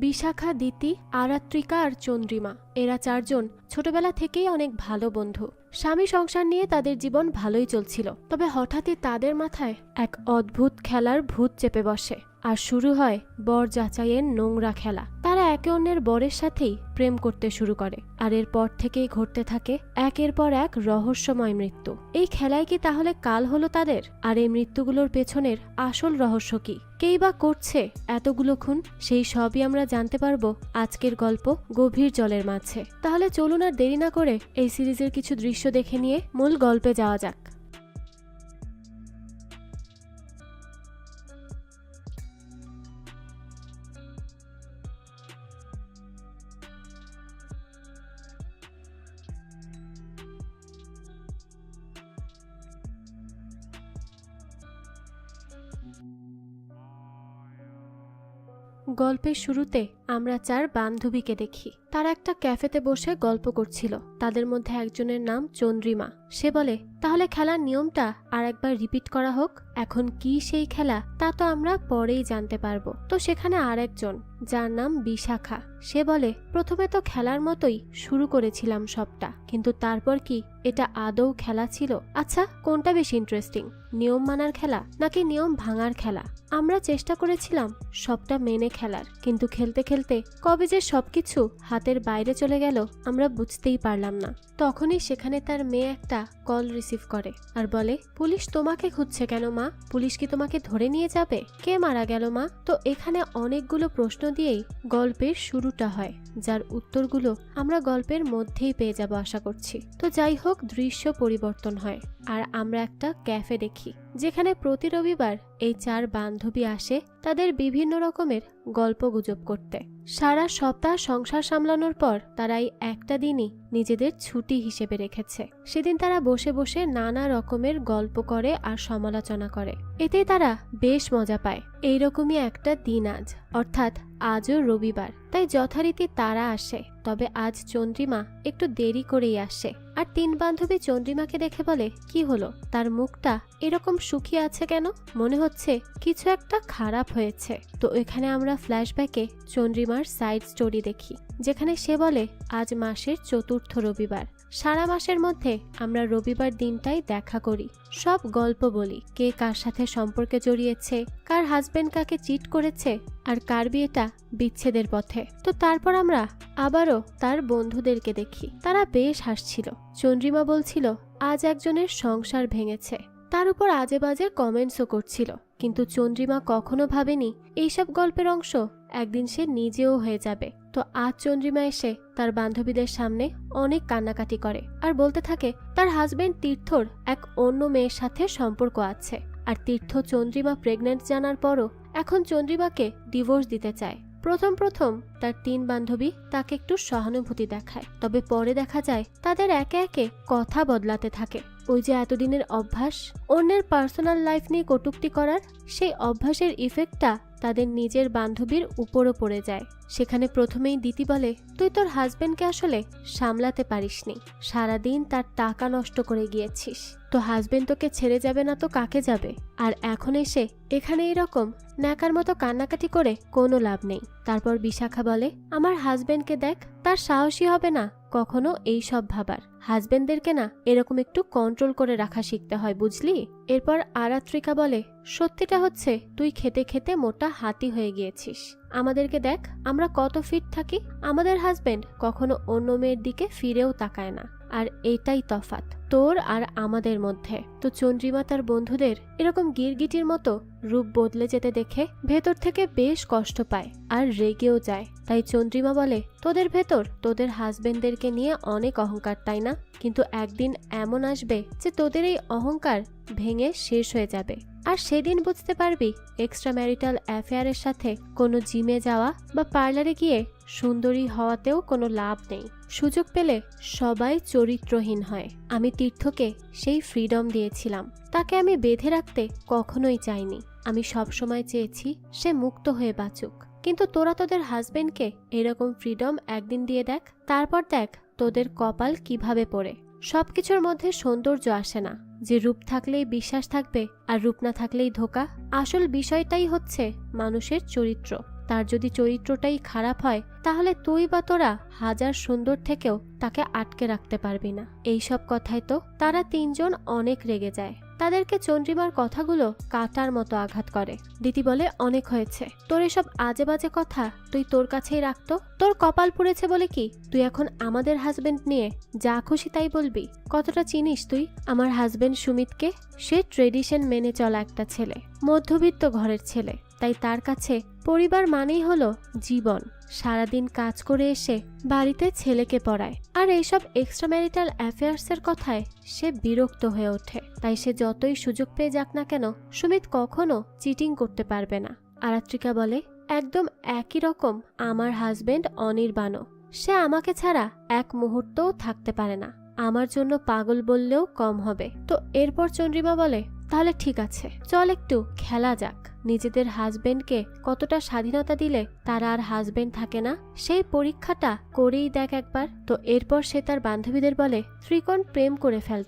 বিশাখা, দিতি, আরাত্রিকা আর চন্দ্রিমা এরা চারজন ছোটবেলা থেকেই অনেক ভালো বন্ধু। স্বামী সংসার নিয়ে তাদের জীবন ভালোই চলছিল, তবে হঠাৎই তাদের মাথায় এক অদ্ভুত খেলার ভূত চেপে বসে আর শুরু হয় বর যাচাইয়ের নোংরা খেলা। তারা একে অন্যের বরের সাথেই প্রেম করতে শুরু করে, আর এরপর থেকেই ঘটতে থাকে একের পর এক রহস্যময় মৃত্যু। এই খেলায় কি তাহলে কাল হলো তাদের? আর এই মৃত্যুগুলোর পেছনের আসল রহস্য কি? কেই বা করছে এতগুলো খুন? সেই সবই আমরা জানতে পারবো আজকের গল্প গভীর জলের মাঝে। তাহলে চলুন আর দেরি না করে এই সিরিজের কিছু দৃশ্য দেখে নিয়ে মূল গল্পে যাওয়া যাক। গল্পের শুরুতে আমরা চার বান্ধবীকে দেখি। তারা একটা ক্যাফেতে বসে গল্প করছিল। তাদের মধ্যে একজনের নাম চন্দ্রিমা। সে বলে, তাহলে খেলার নিয়মটা আর একবার রিপিট করা হোক। এখন কি সেই খেলা তা তো আমরা পরেই জানতে পারবো। তো সেখানে আর একজন, যার নাম বিশাখা, সে বলে, প্রথমে তো খেলার মতোই শুরু করেছিলাম সবটা, কিন্তু তারপর কি এটা আদৌ খেলা ছিল? আচ্ছা, কোনটা বেশি ইন্টারেস্টিং, নিয়ম মানার খেলা নাকি নিয়ম ভাঙার খেলা? আমরা চেষ্টা করেছিলাম সবটা মেনে খেলার, কিন্তু খেলতে খেলতে কবে যে সবকিছু হাতের বাইরে চলে গেল আমরা বুঝতেই পারলাম না। তখনই সেখানে তার মেয়ে একটা কল রিসিভ করে আর বলে, পুলিশ তোমাকে খুঁজছে কেন মা? পুলিশ কি তোমাকে ধরে নিয়ে যাবে? কে মারা গেল মা? তো এখানে অনেকগুলো প্রশ্ন দিয়েই গল্পের শুরুটা হয়, যার উত্তরগুলো আমরা গল্পের মধ্যেই পেয়ে যাব আশা করছি। তো যাই হোক, দৃশ্য পরিবর্তন হয় আর আমরা একটা ক্যাফে দেখি, যেখানে প্রতি রবিবার এই চার বান্ধবী আসে তাদের বিভিন্ন রকমের গল্প গুজব করতে। সারা সপ্তাহ সংসার সামলানোর পর তারা এই একটা দিনই নিজেদের ছুটি হিসেবে রেখেছে। সেদিন তারা বসে বসে নানা রকমের গল্প করে আর সমালোচনা করে। এতেই তারা বেশ মজা পায়। এইরকমই একটা দিন আজ, অর্থাৎ আজও রবিবার, তাই যথারীতি তারা আসে। তবে আজ চন্দ্রিমা একটু দেরি করেই আসে। আর তিন বান্ধবী চন্দ্রিমাকে দেখে বলে, কি হলো, তার মুখটা এরকম শুকিয়ে আছে কেন? মনে হচ্ছে কিছু একটা খারাপ হয়েছে। তো এখানে আমরা ফ্ল্যাশব্যাকে চন্দ্রিমার সাইড স্টোরি দেখি, যেখানে সে বলে, আজ মাসের চতুর্থ রবিবার। সারা মাসের মধ্যে আমরা রবিবার দিনটাই দেখা করি, সব গল্প বলি, কে কার সাথে সম্পর্কে জড়িয়েছে, কার হাজবেন্ড কাকে চিট করেছে, আর কার বিয়েটা বিচ্ছেদের পথে। তো তারপর আমরা আবারও তার বন্ধুদেরকে দেখি, তারা বেশ হাসছিল। চন্দ্রিমা বলছিল আজ একজনের সংসার ভেঙেছে, তার উপর আজে বাজে কমেন্টসও করছিল। কিন্তু চন্দ্রিমা কখনো ভাবেনি এইসব গল্পের অংশ একদিন সে নিজেও হয়ে যাবে। তো আজ চন্দ্রিমা এসে তার বান্ধবীদের সামনে অনেক কান্নাকাটি করে আর বলতে থাকে তার হাজবেন্ড তীর্থর এক অন্য মেয়ের সাথে সম্পর্ক আছে, আর তীর্থ চন্দ্রিমা প্রেগনেন্ট জানার পরও এখন চন্দ্রিমাকে ডিভোর্স দিতে চায়। প্রথম প্রথম তার তিন বান্ধবী তাকে একটু সহানুভূতি দেখায়, তবে পরে দেখা যায় তাদের একে একে কথা বদলাতে থাকে। ওই যে এতদিনের অভ্যাস, অন্যের পার্সোনাল লাইফ নিয়ে কটূক্তি করার, সেই অভ্যাসের ইফেক্টটা তাদের নিজের বান্ধবীর উপরও পড়ে যায়। সেখানে প্রথমেই দিতি বলে, তুই তোর হাজবেন্ডকে আসলে সামলাতে পারিসনি, সারাদিন তার টাকা নষ্ট করে গিয়েছিস, তো হাজবেন্ড তোকে ছেড়ে যাবে না তো কাকে যাবে? আর এখন এসে এখানে এরকম ন্যাকার মতো কান্নাকাটি করে কোনো লাভ নেই। তারপর বিশাখা বলে, আমার হাজবেন্ডকে দেখ, তার সাহসী হবে না কখনো এই সব ভাবার। হাজবেন্ডদেরকে না এরকম একটু কন্ট্রোল করে রাখা শিখতে হয়, বুঝলি? এরপর আরাত্রিকা বলে, সত্যিটা হচ্ছে তুই খেতে খেতে মোটা হাতি হয়ে গিয়েছিস। আমাদেরকে দেখ, আমরা কত ফিট থাকি, আমাদের হাজবেন্ড কখনো অন্য মেয়ের দিকে ফিরেও তাকায় না, আর এটাই তফাৎ তোর আর আমাদের মধ্যে। তো চন্দ্রিমা তার বন্ধুদের এরকম গিরগিটির মতো রূপ বদলে যেতে দেখে ভেতর থেকে বেশ কষ্ট পায় আর রেগেও যায়। তাই চন্দ্রিমা বলে, তোদের ভেতর তোদের হাজবেন্ডদেরকে নিয়ে অনেক অহংকার, তাই না? কিন্তু একদিন এমন আসবে যে তোদের এই অহংকার ভেঙে শেষ হয়ে যাবে, আর সেদিন বুঝতে পারবি এক্সট্রা ম্যারিটাল অ্যাফেয়ারের সাথে কোনো জিমে যাওয়া বা পার্লারে গিয়ে সুন্দরী হওয়াতেও কোনো লাভ নেই। সুযোগ পেলে সবাই চরিত্রহীন হয়। আমি তীর্থকে সেই ফ্রিডম দিয়েছিলাম, তাকে আমি বেঁধে রাখতে কখনোই চাইনি। আমি সবসময় চেয়েছি সে মুক্ত হয়ে বাঁচুক। কিন্তু তোরা তোদের হাজবেন্ডকে এরকম ফ্রিডম একদিন দিয়ে দেখ, তারপর দেখ তোদের কপাল কিভাবে পড়ে। সবকিছুর মধ্যে সৌন্দর্য আসে না, যে রূপ থাকলেই বিশ্বাস থাকবে আর রূপ না থাকলেই ধোঁকা। আসল বিষয়টাই হচ্ছে মানুষের চরিত্র। তার যদি চরিত্রটাই খারাপ হয় তাহলে তুই বা তোরা হাজার সুন্দর থেকেও তাকে আটকে রাখতে পারবি না। এইসব কথায় তো তারা তিনজন অনেক রেগে যায়। তাদেরকে চন্দ্রিমার কথাগুলো কাটার মতো আঘাত করে। দিতি বলে, অনেক হয়েছে, তোর এসব আজে বাজে কথা তুই তোর কাছেই রাখতো। তোর কপাল পুড়েছে বলে কি তুই এখন আমাদের হাজবেন্ড নিয়ে যা খুশি তাই বলবি? কতটা চিনিস তুই আমার হাজবেন্ড সুমিতকে? সে ট্রেডিশন মেনে চলা একটা ছেলে, মধ্যবিত্ত ঘরের ছেলে, তাই তার কাছে পরিবার মানেই হলো জীবন। সারাদিন কাজ করে এসে বাড়িতে ছেলেকে পড়ায়, আর এইসব এক্সট্রা ম্যারিটাল অ্যাফেয়ার্সের কথায় সে বিরক্ত হয়ে ওঠে। তাই সে যতই সুযোগ পেয়ে যাক না কেন, সুমিত কখনো চিটিং করতে পারবে না। আরাত্রিকা বলে, একদম একই রকম আমার হাজবেন্ড অনির্বাণও। সে আমাকে ছাড়া এক মুহূর্তও থাকতে পারে না, আমার জন্য পাগল বললেও কম হবে। তো এরপর চন্দ্রিমা বলে, তাহলে ঠিক আছে, চল একটু খেলা যাক। নিজেদের হাজবেন্ডকে কতটা স্বাধীনতা দিলে তারা আর হাজবেন্ড থাকে না, সেই পরীক্ষাটা করেই দেখ একবার। তো এরপর সে তার বান্ধবীদের বলে, ত্রিকোণ প্রেম করে ফেল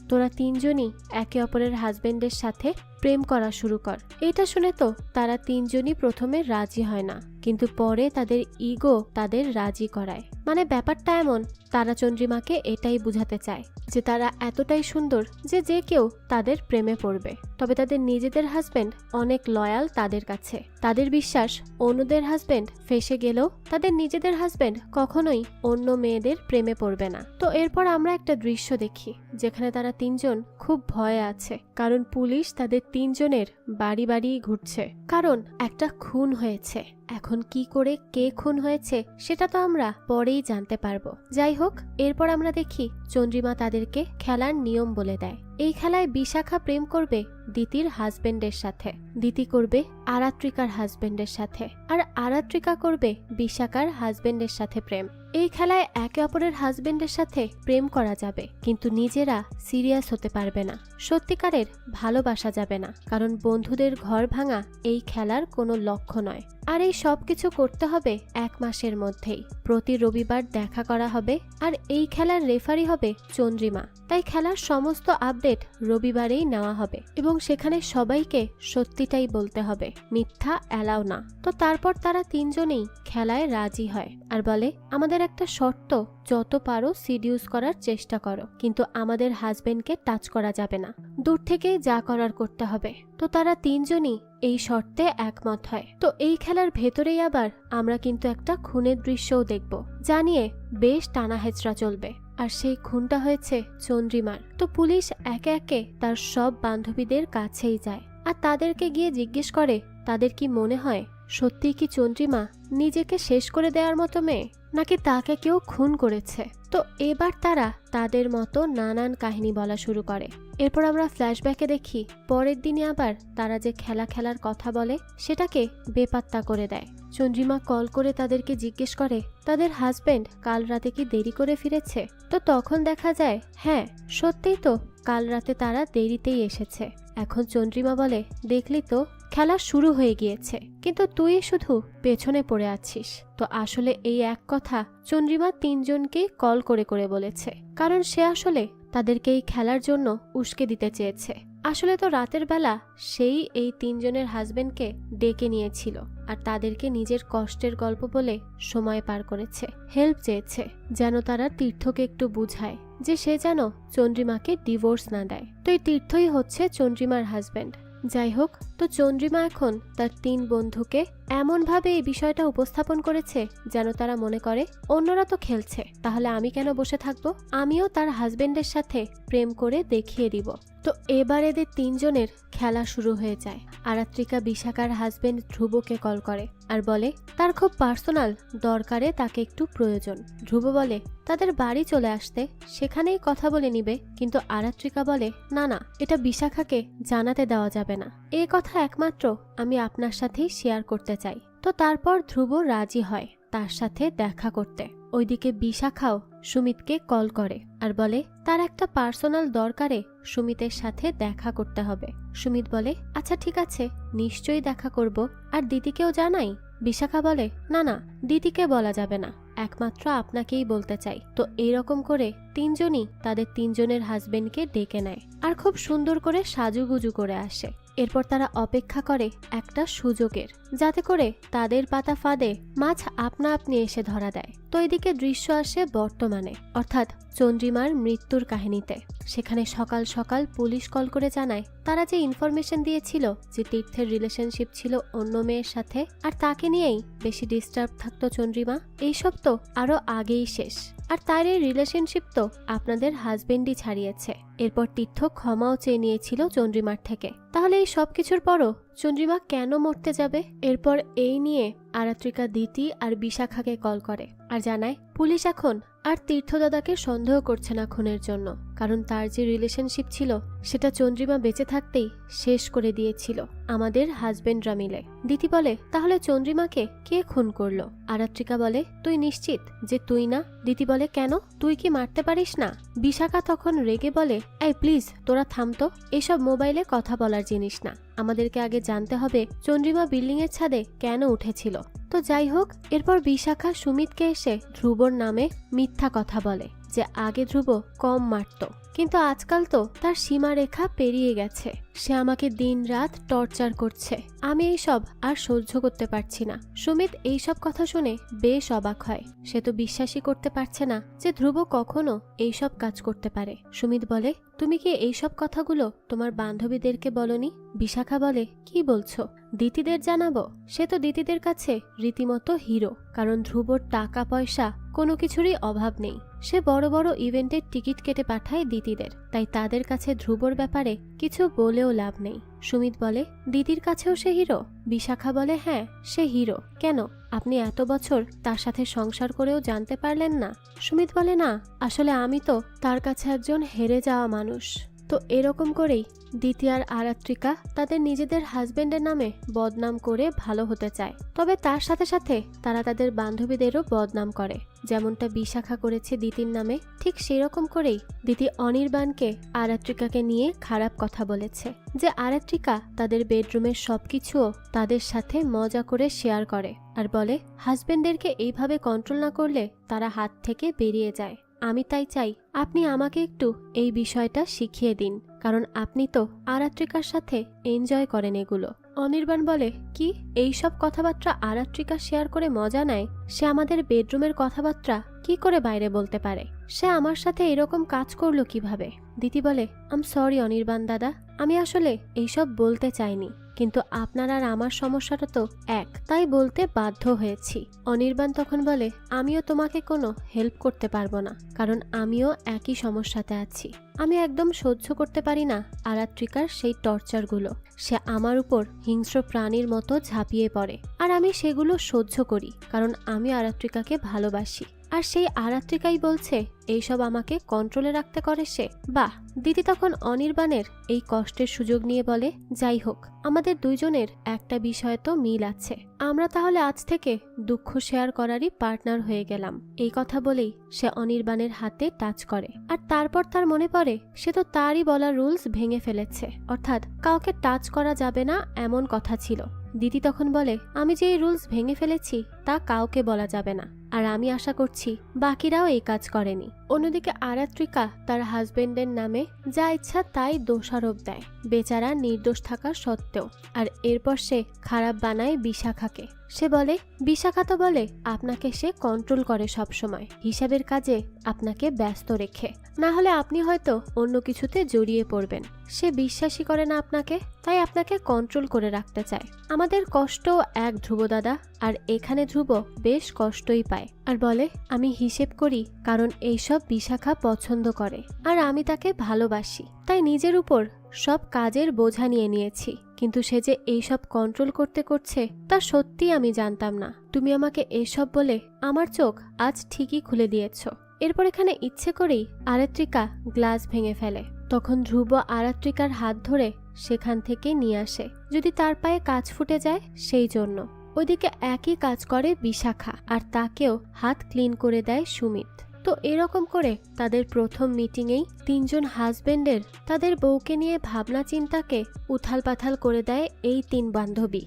তোরা তিনজনই একে অপরের হাজবেন্ডের সাথে প্রেম করা শুরু কর। এটা শুনে তো তারা তিনজনই প্রথমে রাজি হয় না, কিন্তু পরে তাদের ইগো তাদের রাজি করায়। মানে ব্যাপারটা এমন, তারা চন্দ্রিমাকে এটাই বুঝাতে চায় যে তারা এতটাই সুন্দর যে যে কেউ তাদের প্রেমে পড়বে। তবে তাদের নিজেদের হাজবেন্ড অনেক লয়াল তাদের কাছে। তাদের বিশ্বাস অন্যদের হাজবেন্ড ফেসে গেলেও তাদের নিজেদের হাজবেন্ড কখনোই অন্য মেয়েদের প্রেমে পড়বে না। তো এরপর আমরা একটা দৃশ্য দেখি যেখানে তারা তিনজন খুব ভয়ে আছে, কারণ পুলিশ তাদের তিনজনের বাড়ি বাড়ি ঘুরছে, কারণ একটা খুন হয়েছে। এখন কি করে কে খুন হয়েছে সেটা তো আমরা পরেই জানতে পারবো। যাই হোক, এরপর আমরা দেখি চন্দ্রিমা তাদেরকে খেলার নিয়ম বলে দেয়। এই খেলায় বিশাখা প্রেম করবে দিতির হাজবেন্ডের সাথে, দিতি করবে আরাত্রিকার হাজবেন্ডের সাথে, আর আরাত্রিকা করবে বিশাখার হাজবেন্ডের সাথে প্রেম। এই খেলায় একে অপরের হাজবেন্ডের সাথে প্রেম করা যাবে, কিন্তু নিজেরা সিরিয়াস হতে পারবে না, সত্যিকারের ভালোবাসা যাবে না, কারণ বন্ধুদের ঘর ভাঙা এই খেলার কোনো লক্ষ্য নয়। আর এই সব কিছু করতে হবে 1 মাসের মধ্যেই। প্রতি রবিবার দেখা করা হবে, আর এই খেলার রেফারি হবে চন্দ্রিমা। তাই খেলার সমস্ত আপডেট রবিবারেই নেওয়া হবে, এবং সেখানে সবাইকে সত্যিটাই বলতে হবে, মিথ্যা অ্যালাউ না। তো তারপর তারা তিনজনেই খেলায় রাজি হয় আর বলে, আমাদের একটা শর্ত, যত পারো সিডিউস করার চেষ্টা করো, কিন্তু আমাদের হাজবেন্ডকে টাচ করা যাবে না, দূর থেকে যা করার করতে হবে। তো তারা তিনজনই এই শর্তে একমত হয়। তো এই খেলার ভেতরেই আবার আমরা কিন্তু একটা খুনের দৃশ্যও দেখব, যা নিয়ে বেশ টানা হেচড়া চলবে। আর সেই খুনটা হয়েছে চন্দ্রিমার। তো পুলিশ একে একে তার সব বান্ধবীদের কাছেই যায়, আর তাদেরকে গিয়ে জিজ্ঞেস করে তাদের কি মনে হয় সত্যিই কি চন্দ্রিমা নিজেকে শেষ করে দেওয়ার মতো মেয়ে, নাকি তাকে কেউ খুন করেছে। তো এবার তারা তাদের মতো নানান কাহিনী বলা শুরু করে। এরপর আমরা ফ্ল্যাশব্যাকে দেখি পরের দিনে আবার তারা যে খেলা খেলার কথা বলে সেটাকে বেপাত্তা করে দেয়। চন্দ্রিমা কল করে তাদেরকে জিজ্ঞেস করে তাদের হাজবেন্ড কাল রাতে কি দেরি করে ফিরেছে। তো তখন দেখা যায় হ্যাঁ, সত্যিই তো কাল রাতে তারা দেরিতেই এসেছে। এখন চন্দ্রিমা বলে, দেখলি তো খেলা শুরু হয়ে গিয়েছে, কিন্তু তুই শুধু পেছনে পড়ে আছিস। তো আসলে এই এক কথা চন্দ্রিমা তিনজনকে কল করে করে বলেছে, কারণ সে আসলে তাদেরকে এই খেলার জন্য উস্কে দিতে চেয়েছে। আসলে তো রাতের বেলা সেই এই তিনজনের হাজবেন্ডকে ডেকে নিয়েছিল, আর তাদেরকে নিজের কষ্টের গল্প বলে সময় পার করেছে, হেল্প চেয়েছে, যেন তারা তীর্থকে একটু বুঝায় যে সে যেন চন্দ্রিমাকে ডিভোর্স না দেয়। তো এই তীর্থই হচ্ছে চন্দ্রিমার হাজবেন্ড। যাই হোক, তো চন্দ্রিমা এখন তার 3 বন্ধুকে এমনভাবে এই বিষয়টা উপস্থাপন করেছে যেন তারা মনে করে অন্যরা তো খেলছে, তাহলে আমি কেন বসে থাকবো, আমিও তার হাজবেন্ডের সাথে প্রেম করে দেখিয়ে দিব। তো এবার এদের তিনজনের খেলা শুরু হয়ে যায়। আরাত্রিকা বিশাখার হাজবেন্ড ধ্রুবকে কল করে আর বলে তার খুব পার্সোনাল দরকারে তাকে একটু প্রয়োজন। ধ্রুব বলে তাদের বাড়ি চলে আসতে, সেখানেই কথা বলে নিবে, কিন্তু আরাত্রিকা বলে না না, এটা বিশাখাকে জানাতে দেওয়া যাবে না, এ কথা একমাত্র আমি আপনার সাথেই শেয়ার করতে চাই। তো তারপর ধ্রুব রাজি হয় তার সাথে দেখা করতে। ওইদিকে বিশাখাও সুমিতকে কল করে আর বলে তার একটা পার্সোনাল দরকারে সুমিতের সাথে দেখা করতে হবে। সুমিত বলে আচ্ছা ঠিক আছে, নিশ্চয়ই দেখা করব, আর দিদিকেও জানাই। বিশাখা বলে না না, দিদিকে বলা যাবে না, একমাত্র আপনাকেই বলতে চাই। তো এইরকম করে তিনজনই তাদের তিনজনের হাজবেন্ডকে ডেকে নেয় আর খুব সুন্দর করে সাজুগুজু করে আসে। এরপর তারা অপেক্ষা করে একটা সুযোগের, যাতে করে তাদের পাতা ফাঁদে মাছ আপনা আপনি এসে ধরা দেয়। তো এদিকে দৃশ্য আসে বর্তমানে, অর্থাৎ চন্দ্রিমার মৃত্যুর কাহিনীতে। সেখানে সকাল সকাল পুলিশ কল করে জানায় তারা যে ইনফরমেশন দিয়েছিল যে তীর্থের রিলেশনশিপ ছিল অন্য মেয়ের সাথে আর তাকে নিয়েই বেশি ডিস্টার্ব থাকতো চন্দ্রিমা, এইসব তো আরো আগেই শেষ। আর তার এই রিলেশনশিপ তো আপনাদের হাজবেন্ডই ছাড়িয়েছে। এরপর তীর্থ ক্ষমাও চেয়ে নিয়েছিল চন্দ্রিমার থেকে। তাহলে এই সব কিছুর পরও চন্দ্রিমা কেন মরতে যাবে? এরপর এই নিয়ে আরাত্রিকা দিতি আর বিশাখাকে কল করে আর জানায় পুলিশ এখন আর তীর্থদাদাকে সন্দেহ করছে না খুনের জন্য, কারণ তার যে রিলেশনশিপ ছিল সেটা চন্দ্রিমা বেঁচে থাকতেই শেষ করে দিয়েছিল আমাদের হাজবেন্ডরা মিলে। দিতি বলে তাহলে চন্দ্রিমাকে কে খুন করলো? আরাত্রিকা বলে তুই নিশ্চিত যে তুই না? দিতি বলে কেন, তুই কি মারতে পারিস না? বিশাখা তখন রেগে বলে এই প্লিজ তোরা থামতো, এসব মোবাইলে কথা বলার জিনিস না, আমাদেরকে আগে জানতে হবে চন্দ্রিমা বিল্ডিং এর ছাদে কেন উঠেছিল। তো যাই হোক, এরপর বিশাখা সুমিতকে এসে ধ্রুবর নামে মিথ্যা কথা বলে যে আগে ধ্রুব কম মারত, কিন্তু আজকাল তো তার সীমারেখা পেরিয়ে গেছে, সে আমাকে দিন রাত টর্চার করছে, আমি এইসব আর সহ্য করতে পারছি না। সুমিত এইসব কথা শুনে বেশ অবাক হয়, সে তো বিশ্বাসই করতে পারছে না যে ধ্রুব কখনো এইসব কাজ করতে পারে। সুমিত বলে তুমি কি এইসব কথাগুলো তোমার বান্ধবীদেরকে বলনি? বিশাখা বলে কি বলছো, দিতিদের জানাবো? সে তো দিতিদের কাছে রীতিমতো হিরো, কারণ ধ্রুবর টাকা পয়সা কোনো কিছুরই অভাব নেই, সে বড় বড় ইভেন্টের টিকিট কেটে পাঠায় দিতিদের, তাই তাদের কাছে ধ্রুবর ব্যাপারে কিছু বলেও লাভ নেই। সুমিত বলে দিদির কাছেও সে হিরো? বিশাখা বলে হ্যাঁ সে হিরো। কেন, আপনি এত বছর তার সাথে সংসার করেও জানতে পারলেন না? সুমিত বলে না, আসলে আমি তো তার কাছে একজন হেরে যাওয়া মানুষ। তো এরকম করেই দিতি আর আরাত্রিকা তাদের নিজেদের হাজবেন্ডের নামে বদনাম করে ভালো হতে চায়, তবে তার সাথে সাথে তারা তাদের বান্ধবীদেরও বদনাম করে, যেমনটা বিশাখা করেছে দিতির নামে। ঠিক সেরকম করেই দিতি অনির্বাণকে আরাত্রিকাকে নিয়ে খারাপ কথা বলেছে, যে আরাত্রিকা তাদের বেডরুমের সবকিছুও তাদের সাথে মজা করে শেয়ার করে, আর বলে হাজবেন্ডদেরকে এইভাবে কন্ট্রোল না করলে তারা হাত থেকে বেরিয়ে যায়। আমি তাই চাই আপনি আমাকে একটু এই বিষয়টা শিখিয়ে দিন, কারণ আপনি তো আরাত্রিকার সাথে এনজয় করেন এগুলো। অনির্বাণ বলে কি এইসব কথাবার্তা আরাত্রিকা শেয়ার করে মজা নেয়? সে আমাদের বেডরুমের কথাবার্তা কি করে বাইরে বলতে পারে? সে আমার সাথে এরকম কাজ করলো কিভাবে? দিতি বলে আম সরি অনির্বাণ দাদা, আমি আসলে এইসব বলতে চাইনি, কিন্তু আপনার আর আমার সমস্যাটা তো এক, তাই বলতে বাধ্য হয়েছি। অনির্বাণ তখন বলে আমিও তোমাকে কোনো হেল্প করতে পারবো না, কারণ আমিও একই সমস্যাতে আছি। আমি একদম সহ্য করতে পারি না আরাত্রিকার সেই টর্চারগুলো, সে আমার উপর হিংস্র প্রাণীর মতো ঝাঁপিয়ে পড়ে, আর আমি সেগুলো সহ্য করি কারণ আমি আরাত্রিকাকে ভালোবাসি, আর সেই আরাত্রিকাই বলছে এইসব আমাকে কন্ট্রোলে রাখতে করে সে। বাহ! দিদি তখন অনির্বাণের এই কষ্টের সুযোগ নিয়ে বলে যাই হোক, আমাদের দুইজনের একটা বিষয় তো মিল আছে, আমরা তাহলে আজ থেকে দুঃখ শেয়ার করারই পার্টনার হয়ে গেলাম। এই কথা বলেই সে অনির্বাণের হাতে টাচ করে, আর তারপর তার মনে পড়ে সে তো তারই বলা রুলস ভেঙে ফেলেছে, অর্থাৎ কাউকে টাচ করা যাবে না এমন কথা ছিল। দিদি তখন বলে আমি যে এই রুলস ভেঙে ফেলেছি তা কাউকে বলা যাবে না, আর আমি আশা করছি বাকিরাও এই কাজ করেনি। অন্যদিকে আরাত্রিকা তার হাজবেন্ডের নামে যা ইচ্ছা তাই দোষারোপ দেয়, বেচারা নির্দোষ থাকা সত্ত্বেও, আর এরপর সে খারাপ বানায় বিশাখাকে। সে বলে বিশাখা তো বলে আপনাকে সে কন্ট্রোল করে সব সময়, হিসাবের কাজে আপনাকে ব্যস্ত রেখে, না হলে আপনি হয়তো অন্য কিছুতে জড়িয়ে পড়বেন। সে বিশ্বাসই করে না আপনাকে, তাই আপনাকে কন্ট্রোল করে রাখতে চায়। আমাদের কষ্ট এক ধ্রুব দাদা, আর এখানে ধ্রুব বেশ কষ্টই পায়, আর বলে আমি হিসেব করি কারণ এইসব বিশাখা পছন্দ করে, আর আমি তাকে ভালোবাসি, তাই নিজের উপর সব কাজের বোঝা নিয়ে নিয়েছি, কিন্তু সে যে এইসব কন্ট্রোল করতে করছে তা সত্যি আমি জানতাম না। তুমি আমাকে এইসব বলে আমার চোখ আজ ঠিকই খুলে দিয়েছ। এরপর এখানে ইচ্ছে করেই আরাত্রিকা গ্লাস ভেঙে ফেলে, তখন ধ্রুব আরাত্রিকার হাত ধরে সেখান থেকে নিয়ে আসে, যদি তার পায়ে কাঁচ ফুটে যায় সেই জন্য। ওইদিকে একই কাজ করে বিশাখা, আর তাকেও হাত ক্লিন করে দেয় সুমিত। তো এরকম করে তাদের প্রথম মিটিংয়েই তিনজন হাজবেন্ডের তাদের বউকে নিয়ে ভাবনা চিন্তাকে উথাল পাথাল করে দেয় এই তিন বান্ধবী।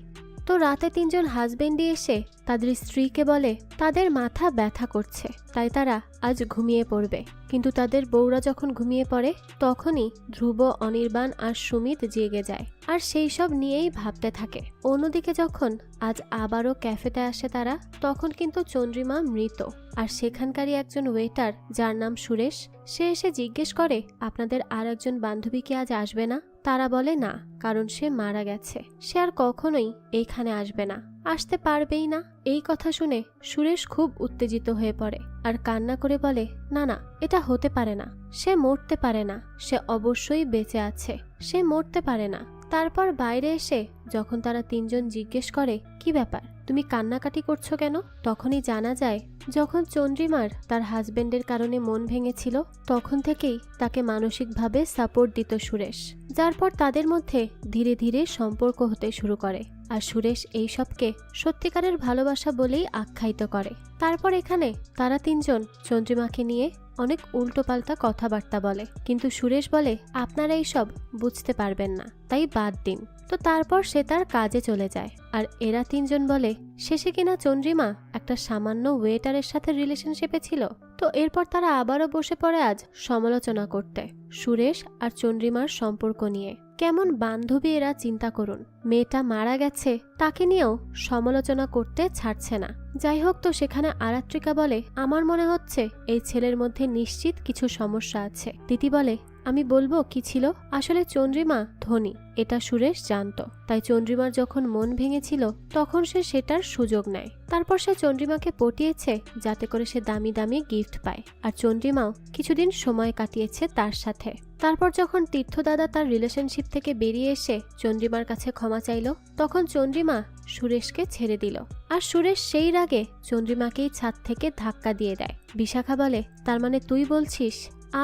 তো তো রাতে তিনজন হাজবেন্ডই এসে তাদের স্ত্রীকে বলে তাদের মাথা ব্যথা করছে, তাই তারা আজ ঘুমিয়ে পড়বে। কিন্তু তাদের বউরা যখন ঘুমিয়ে পড়ে তখনই ধ্রুব, অনির্বাণ আর সুমিত জেগে যায় আর সেই সব নিয়েই ভাবতে থাকে। অন্যদিকে যখন আজ আবারও ক্যাফেতে আসে তারা, তখন কিন্তু চন্দ্রিমা মৃত। আর সেখানকারই একজন ওয়েটার যার নাম সুরেশ, সে এসে জিজ্ঞেস করে আপনাদের আর একজন বান্ধবী কি আজ আসবে না? তারা বলে না, কারণ সে মারা গেছে, সে আর কখনোই এইখানে আসবে না, আসতে পারবেই না। এই কথা শুনে সুরেশ খুব উত্তেজিত হয়ে পড়ে আর কান্না করে বলে না না, এটা হতে পারে না, সে মরতে পারে না, সে অবশ্যই বেঁচে আছে, সে মরতে পারে না। তারপর বাইরে এসে যখন তারা তিনজন জিজ্ঞেস করে কি ব্যাপার, তুমি কান্নাকাটি করছো কেন, তখনই জানা যায় যখন চন্দ্রিমার তার হাজবেন্ডের কারণে মন ভেঙেছিল তখন থেকেই তাকে মানসিকভাবে সাপোর্ট দিত সুরেশ, যার পর তাদের মধ্যে ধীরে ধীরে সম্পর্ক হতে শুরু করে। আর সুরেশ এইসবকে সত্যিকারের ভালোবাসা বলেই আখ্যায়িত করে। তারপর এখানে তারা তিনজন চন্দ্রিমাকে নিয়ে অনেক উল্টোপাল্টা কথাবার্তা বলে, কিন্তু সুরেশ বলে আপনারা এইসব বুঝতে পারবেন না, তাই বাদ দিন। তো তারপর সে তার কাজে চলে যায়। আর এরা তিনজন বলে শেষে কিনা চন্দ্রিমা একটা সামান্য ওয়েটারের সাথে রিলেশনশিপে ছিল। তো এরপর তারা আবারও বসে পড়ে আজ সমালোচনা করতে সুরেশ আর চন্দ্রিমার সম্পর্ক নিয়ে। কেমন বান্ধবী এরা, চিন্তা করুন। মেয়েটা মারা গেছে, তাকে নিয়েও সমালোচনা করতে ছাড়ছে না। যাই হোক, তো সেখানে আরাত্রিকা বলে আমার মনে হচ্ছে এই ছেলের মধ্যে নিশ্চিত কিছু সমস্যা আছে। দিতি বলে আমি বলবো কি ছিল, আসলে চন্দ্রিমা ধনী, এটা সুরেশ জানতো, তাই চন্দ্রিমার যখন মন ভেঙেছিল তখন সে সেটার সুযোগ নেয়। তারপর সে চন্দ্রিমাকে পটিয়েছে যাতে করে সে দামি দামি গিফট পায়, আর চন্দ্রিমাও কিছুদিন সময় কাটিয়েছে তার সাথে। তারপর যখন তীর্থদাদা তার রিলেশনশিপ থেকে বেরিয়ে এসে চন্দ্রিমার কাছে ক্ষমা চাইল, তখন চন্দ্রিমা সুরেশকে ছেড়ে দিল। আর সুরেশ সেই রাগে চন্দ্রিমাকেই ছাদ থেকে ধাক্কা দিয়ে দেয়। বিশাখা বলে তার মানে তুই বলছিস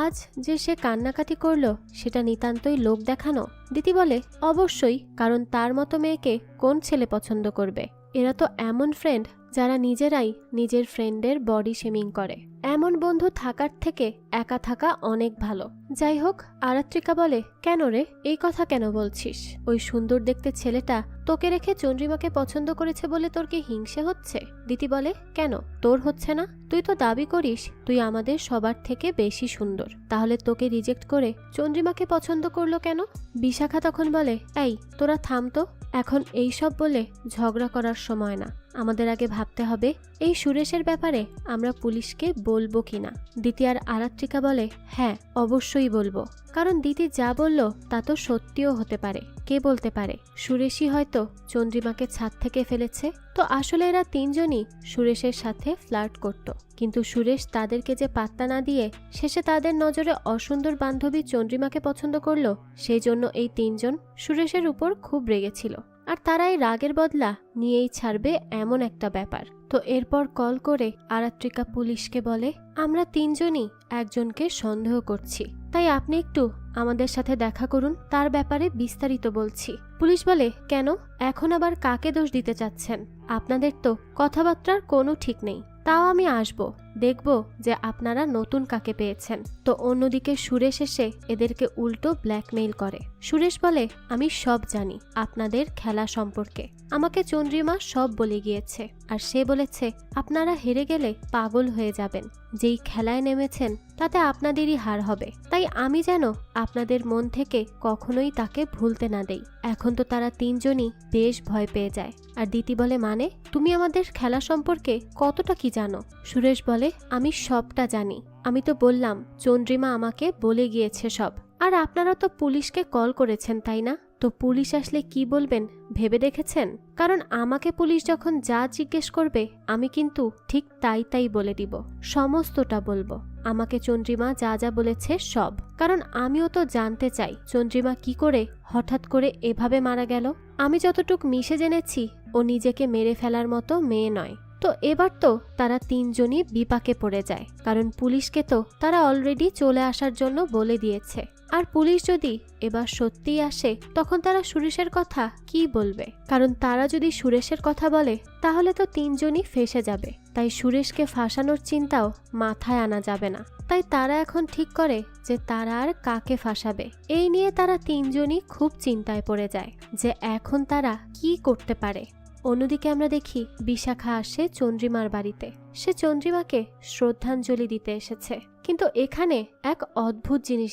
আজ যে সে কান্নাকাটি করলো সেটা নিতান্তই লোক দেখানো? দিতি বলে অবশ্যই, কারণ তার মতো মেয়েকে কোন ছেলে পছন্দ করবে? এরা তো এমন ফ্রেন্ড যারা নিজেরাই নিজের ফ্রেন্ডের বডি শেমিং করে। এমন বন্ধু থাকার থেকে একা থাকা অনেক ভালো। যাই হোক, আরাত্রিকা বলে কেন রে, এই কথা কেন বলছিস? ওই সুন্দর দেখতে ছেলেটা তোকে রেখে চন্দ্রিমাকে পছন্দ করেছে বলে তোর কি হিংসে হচ্ছে? দিতি বলে কেন, তোর হচ্ছে না? তুই তো দাবি করিস তুই আমাদের সবার থেকে বেশি সুন্দর, তাহলে তোকে রিজেক্ট করে চন্দ্রিমাকে পছন্দ করলো কেন? বিশাখা তখন বলে এই তোরা থাম তো, এখন এই সব বলে ঝগড়া করার সময় না, আমাদের আগে ভাবতে হবে এই সুরেশের ব্যাপারে আমরা পুলিশকে বলবো কিনা। দিতি আর আরাত্রিকা বলে হ্যাঁ অবশ্যই বলবো, কারণ দিতি যা বলল তা তো সত্যিও হতে পারে, কে বলতে পারে সুরেশই হয়তো চন্দ্রিমাকে ছাদ থেকে ফেলেছে। তো আসলে এরা তিনজনই সুরেশের সাথে ফ্লার্ট করত, কিন্তু সুরেশ তাদেরকে যে পাত্তা না দিয়ে শেষে তাদের নজরে অসুন্দর বান্ধবী চন্দ্রিমাকে পছন্দ করলো, সেই জন্য এই তিনজন সুরেশের উপর খুব রেগেছিল। আর তারা এই রাগের বদলা নিয়েই ছাড়বে এমন একটা ব্যাপার। তো এরপর কল করে আরাত্রিকা পুলিশকে বলে আমরা তিনজনই একজনকে সন্দেহ করছি, তাই আপনি একটু আমাদের সাথে দেখা করুন, তার ব্যাপারে বিস্তারিত বলছি। পুলিশ বলে কেন, এখন আবার কাকে দোষ দিতে চাচ্ছেন? আপনাদের তো কথাবার্তার কোনো ঠিক নেই, তাও আমি আসব, দেখব যে আপনারা নতুন কাকে পেয়েছেন। তো অন্যদিকে সুরেশ এসে এদেরকে উল্টো ব্ল্যাকমেইল করে। সুরেশ বলে আমি সব জানি আপনাদের খেলা সম্পর্কে, আমাকে চন্দ্রিমা সব বলে গিয়েছে, আর সে বলেছে আপনারা হেরে গেলে পাগল হয়ে যাবেন, যেই খেলায় নেমেছেন তাতে আপনাদেরই হার হবে, তাই আমি যেন আপনাদের মন থেকে কখনোই তাকে ভুলতে না দেই। এখন তো তারা তিনজনই বেশ ভয় পেয়ে যায়। আর দিতি বলে মানে তুমি আমাদের খেলা সম্পর্কে কতটা কি জানো? সুরেশ বলে আমি সবটা জানি, আমি তো বললাম চন্দ্রিমা আমাকে বলে গিয়েছে সব। আর আপনারা তো পুলিশকে কল করেছেন তাই না? তো পুলিশ আসলে কি বলবেন ভেবে দেখেছেন? কারণ আমাকে পুলিশ যখন যা জিজ্ঞেস করবে আমি কিন্তু ঠিক তাই তাই বলে দিব, সমস্তটা বলবো, আমাকে চন্দ্রিমা যা যা বলেছে সব। কারণ আমিও তো জানতে চাই চন্দ্রিমা কি করে হঠাৎ করে এভাবে মারা গেল। আমি যতটুক মিশে জেনেছি ও নিজেকে মেরে ফেলার মতো মেয়ে নয়। তো এবার তো তারা তিনজনই বিপাকে পড়ে যায়, কারণ পুলিশকে তো তারা অলরেডি চলে আসার জন্য বলে দিয়েছে। আর পুলিশ যদি এবার সত্যিই আসে তখন তারা সুরেশের কথা কি বলবে? কারণ তারা যদি সুরেশের কথা বলে তাহলে তো তিনজনই ফেঁসে যাবে, তাই সুরেশকে ফাঁসানোর চিন্তাও মাথায় আনা যাবে না। তাই তারা এখন ঠিক করে যে তারা আর কাকে ফাঁসাবে। এই নিয়ে তারা তিনজনই খুব চিন্তায় পড়ে যায় যে এখন তারা কি করতে পারে। অন্যদিকে আমরা দেখি বিশাখা আসে চন্দ্রিমার বাড়িতে। সে চন্দ্রিমাকে শ্রদ্ধাঞ্জলি দিতে এসেছে, কিন্তু এখানে এক অদ্ভুত জিনিস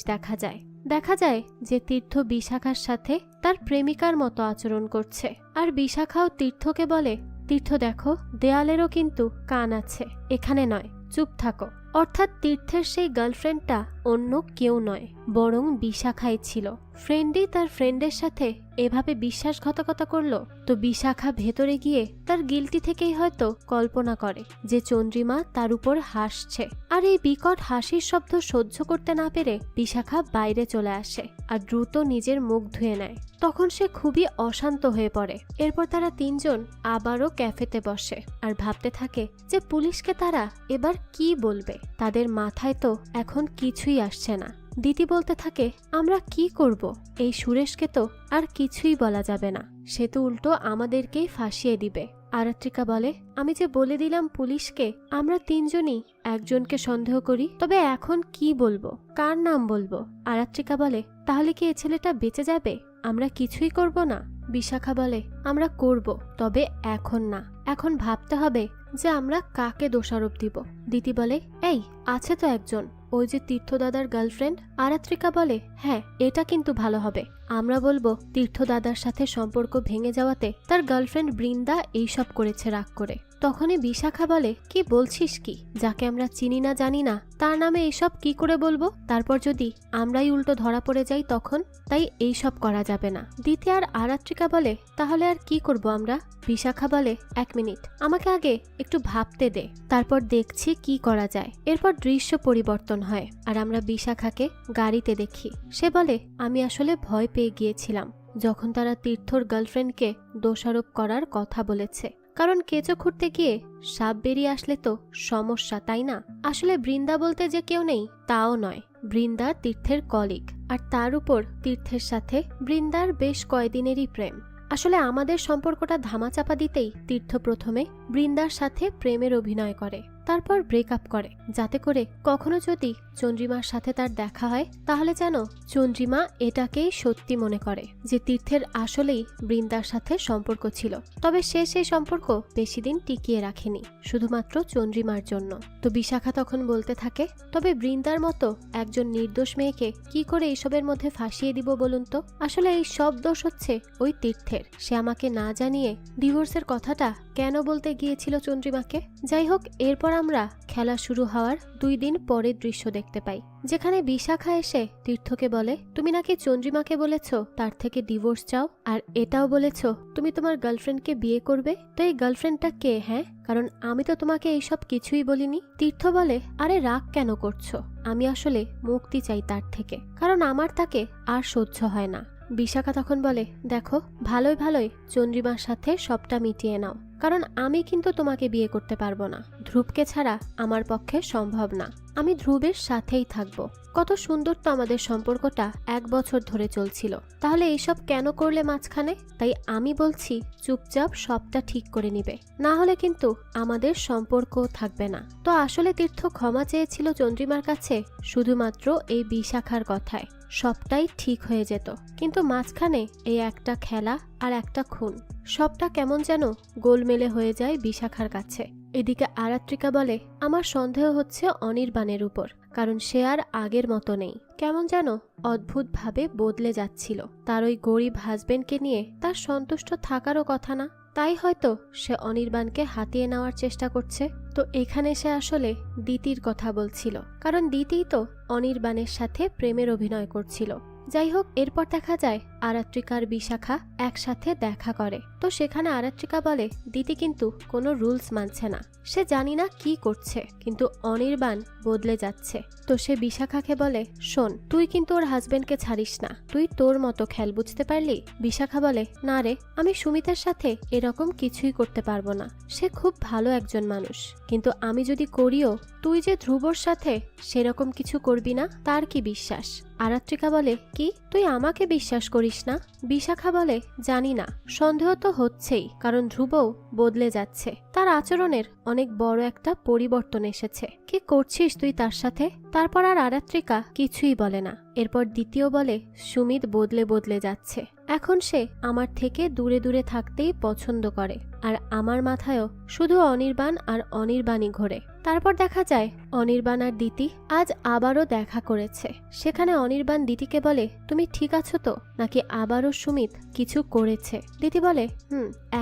দেখা যায় যে তীর্থ বিশাখার সাথে তার প্রেমিকার মতো আচরণ করছে। আর বিশাখাও তীর্থকে বলে, তীর্থ দেখো, দেয়ালেরও কিন্তু কান আছে, এখানে নয়, চুপ থাকো। অর্থাৎ তীর্থের সেই গার্লফ্রেন্ডটা অন্য কেউ নয়, বরং বিশাখাই ছিল। ফ্রেন্ডই তার ফ্রেন্ডের সাথে এভাবে বিশ্বাসঘাতকতা করলো। তো বিশাখা ভেতরে গিয়ে তার গিল্টি থেকেই হয়তো কল্পনা করে যে চন্দ্রিমা তার উপর হাসছে। আর এই বিকট হাসির শব্দ সহ্য করতে না পেরে বিশাখা বাইরে চলে আসে আর দ্রুত নিজের মুখ ধুয়ে নেয়। তখন সে খুবই অশান্ত হয়ে পড়ে। এরপর তারা তিনজন আবারও ক্যাফেতে বসে আর ভাবতে থাকে যে পুলিশকে তারা এবার কি বলবে। তাদের মাথায় তো এখন কিছুই আসছে না। দিতি বলতে থাকে, আমরা কি করব? এই সুরেশকে তো আর কিছুই বলা যাবে না, সে তো উল্টো আমাদেরকেই ফাঁসিয়ে দিবে। আরাত্রিকা বলে, আমি যে বলে দিলাম পুলিশকে আমরা তিনজনই একজনকে সন্দেহ করি, তবে এখন কি বলবো, কার নাম বলবো? আরাত্রিকা বলে, তাহলে কি এ ছেলেটা বেঁচে যাবে? আমরা কিছুই করব না? বিশাখা বলে, আমরা করব, তবে এখন না। এখন ভাবতে হবে যে আমরা কাকে দোষারোপ দিব। দিতি বলে, এই আছে তো একজন, ওই যে তীর্থদাদার গার্লফ্রেন্ড। আরাত্রিকা বলে, হ্যাঁ, এটা কিন্তু ভালো হবে। আমরা বলবো তীর্থদাদার সাথে সম্পর্ক ভেঙে যাওয়াতে তার গার্লফ্রেন্ড বৃন্দা এইসব করেছে রাগ করে। তখনই বিশাখা বলে, কি বলছিস কি? যাকে আমরা চিনি না জানি না তার নামে এইসব কি করে বলবো? তারপর যদি আমরাই উল্টো ধরা পড়ে যাই তখন? তাই এইসব করা যাবে না। দিতি আর আরাত্রিকা বলে, তাহলে আর কি করব আমরা? বিশাখা বলে, 1 মিনিট, আমাকে আগে একটু ভাবতে দে, তারপর দেখছি কি করা যায়। এরপর দৃশ্য পরিবর্তন হয় আর আমরা বিশাখাকে গাড়িতে দেখি। সে বলে, আমি আসলে ভয় পেয়ে গিয়েছিলাম যখন তারা তীর্থর গার্লফ্রেন্ডকে দোষারোপ করার কথা বলেছে, কারণ কেঁচো খুঁড়তে গিয়ে সাপ বেরিয়ে আসলে তো সমস্যা, তাই না? আসলে বৃন্দা বলতে যে কেউ নেই তাও নয়, বৃন্দা তীর্থের কলিগ, আর তার উপর তীর্থের সাথে বৃন্দার বেশ কয়দিনেরই প্রেম। আসলে আমাদের সম্পর্কটা ধামাচাপা দিতেই তীর্থ প্রথমে বৃন্দার সাথে প্রেমের অভিনয় করে, তারপর ব্রেকআপ করে, যাতে করে কখনো যদি চন্দ্রিমার সাথে তার দেখা হয় তাহলে যেন চন্দ্রিমা এটাকেই সত্যি মনে করে যে তীর্থের আসলেই বৃন্দার সাথে সম্পর্ক ছিল। তবে সে সেই সম্পর্ক বেশি দিন টিকিয়ে রাখেনি, শুধুমাত্র চন্দ্রিমার জন্য। তো বিশাখা তখন বলতে থাকে, তবে বৃন্দার মতো একজন নির্দোষ মেয়েকে কি করে এইসবের মধ্যে ফাঁসিয়ে দিব বলুন তো? আসলে এই সব দোষ হচ্ছে ওই তীর্থের। সে আমাকে না জানিয়ে ডিভোর্সের কথাটা কেন বলতে গিয়েছিল চন্দ্রিমাকে? যাই হোক, এরপর আমরা খেলা শুরু হওয়ার 2 দিন পরের দৃশ্য দেখতে পাই, যেখানে বিশাখা এসে তীর্থকে বলে, তুমি নাকি চন্দ্রিমাকে বলেছ তার থেকে ডিভোর্স চাও, আর এটাও বলেছ তুমি তোমার গার্লফ্রেন্ডকে বিয়ে করবে। তো এই গার্লফ্রেন্ডটা কে? হ্যাঁ, কারণ আমি তো তোমাকে এইসব কিছুই বলিনি। তীর্থ বলে, আরে রাগ কেন করছো? আমি আসলে মুক্তি চাই তার থেকে, কারণ আমার তাকে আর সহ্য হয় না। বিশাখা তখন বলে, দেখো, ভালোই ভালোই চন্দ্রিমার সাথে সবটা মিটিয়ে নাও, কারণ আমি কিন্তু তোমাকে বিয়ে করতে পারবো না। ধ্রুবকে ছাড়া আমার পক্ষে সম্ভব না। আমি ধ্রুবের সাথেই থাকবো। কত সুন্দর তো আমাদের সম্পর্কটা 1 বছর ধরে চলছিল, তাহলে এইসব কেন করলে মাঝখানে? তাই আমি বলছি চুপচাপ সবটা ঠিক করে নিবে, না হলে কিন্তু আমাদের সম্পর্ক থাকবে না। তো আসলে তীর্থ ক্ষমা চেয়েছিল চন্দ্রিমার কাছে শুধুমাত্র এই বিশাখার কথায়, সবটাই ঠিক হয়ে যেত। কিন্তু মাঝখানে এই একটা খেলা আর একটা খুন, সবটা কেমন যেন গোলমেলে হয়ে যায় বিশাখার কাছে। এদিকে আরাত্রিকা বলে, আমার সন্দেহ হচ্ছে অনির্বাণের উপর, কারণ সে আর আগের মতো নেই, কেমন যেন অদ্ভুতভাবে বদলে যাচ্ছিল। তার ওই গরিব হাজবেন্ডকে নিয়ে তার সন্তুষ্ট থাকারও কথা না, তাই হয়তো সে অনির্বাণকে হাতিয়ে নেওয়ার চেষ্টা করছে। তো এখানে সে আসলে দিতির কথা বলছিল, কারণ দিতিই তো অনির্বাণের সাথে প্রেমের অভিনয় করছিল। যাই হোক, এরপর দেখা যায় আরাত্রিকার বিশাখা একসাথে দেখা করে। তো সেখানে আরাত্রিকা বলে, দিতি কিন্তু কোনো রুলস মানছে না, সে জানি না কি করছে, কিন্তু অনির্বাণ বদলে যাচ্ছে। তো সে বিশাখাকে বলে, শোন, তুই কিন্তু ওর হাজবেন্ডকে ছাড়িস না, তুই তোর মতো খেল, বুঝতে পারলি? বিশাখা বলে, না রে, আমি সুমিতার সাথে এরকম কিছুই করতে পারবো না, সে খুব ভালো একজন মানুষ, কিন্তু আমি যদি করিও, তুই যে ধ্রুবর সাথে সেরকম কিছু করবি না তার কি বিশ্বাস? আরাত্রিকা বলে, কি তুই আমাকে বিশ্বাস করিস না? বিশাখা বলে, জানি না, সন্দেহ তো হচ্ছেই, কারণ ধ্রুবও বদলে যাচ্ছে, তার আচরণের অনেক বড় একটা পরিবর্তন এসেছে। কি করছিস তুই তার সাথে? তারপর আর আরাত্রিকা কিছুই বলে না। এরপর দ্বিতীয় বলে, সুমিত বদলে বদলে যাচ্ছে, এখন সে আমার থেকে দূরে দূরে থাকতেই পছন্দ করে, আর আমার মাথায়ও শুধু অনির্বাণ আর অনির্বাণই ঘোরে। তারপর দেখা যায় অনির্বাণ আর দিতি আজ আবারও দেখা করেছে। সেখানে অনির্বাণ দিতিকে বলে, তুমি ঠিক আছো তো, নাকি আবারও সুমিত কিছু করেছে? দিতি বলে,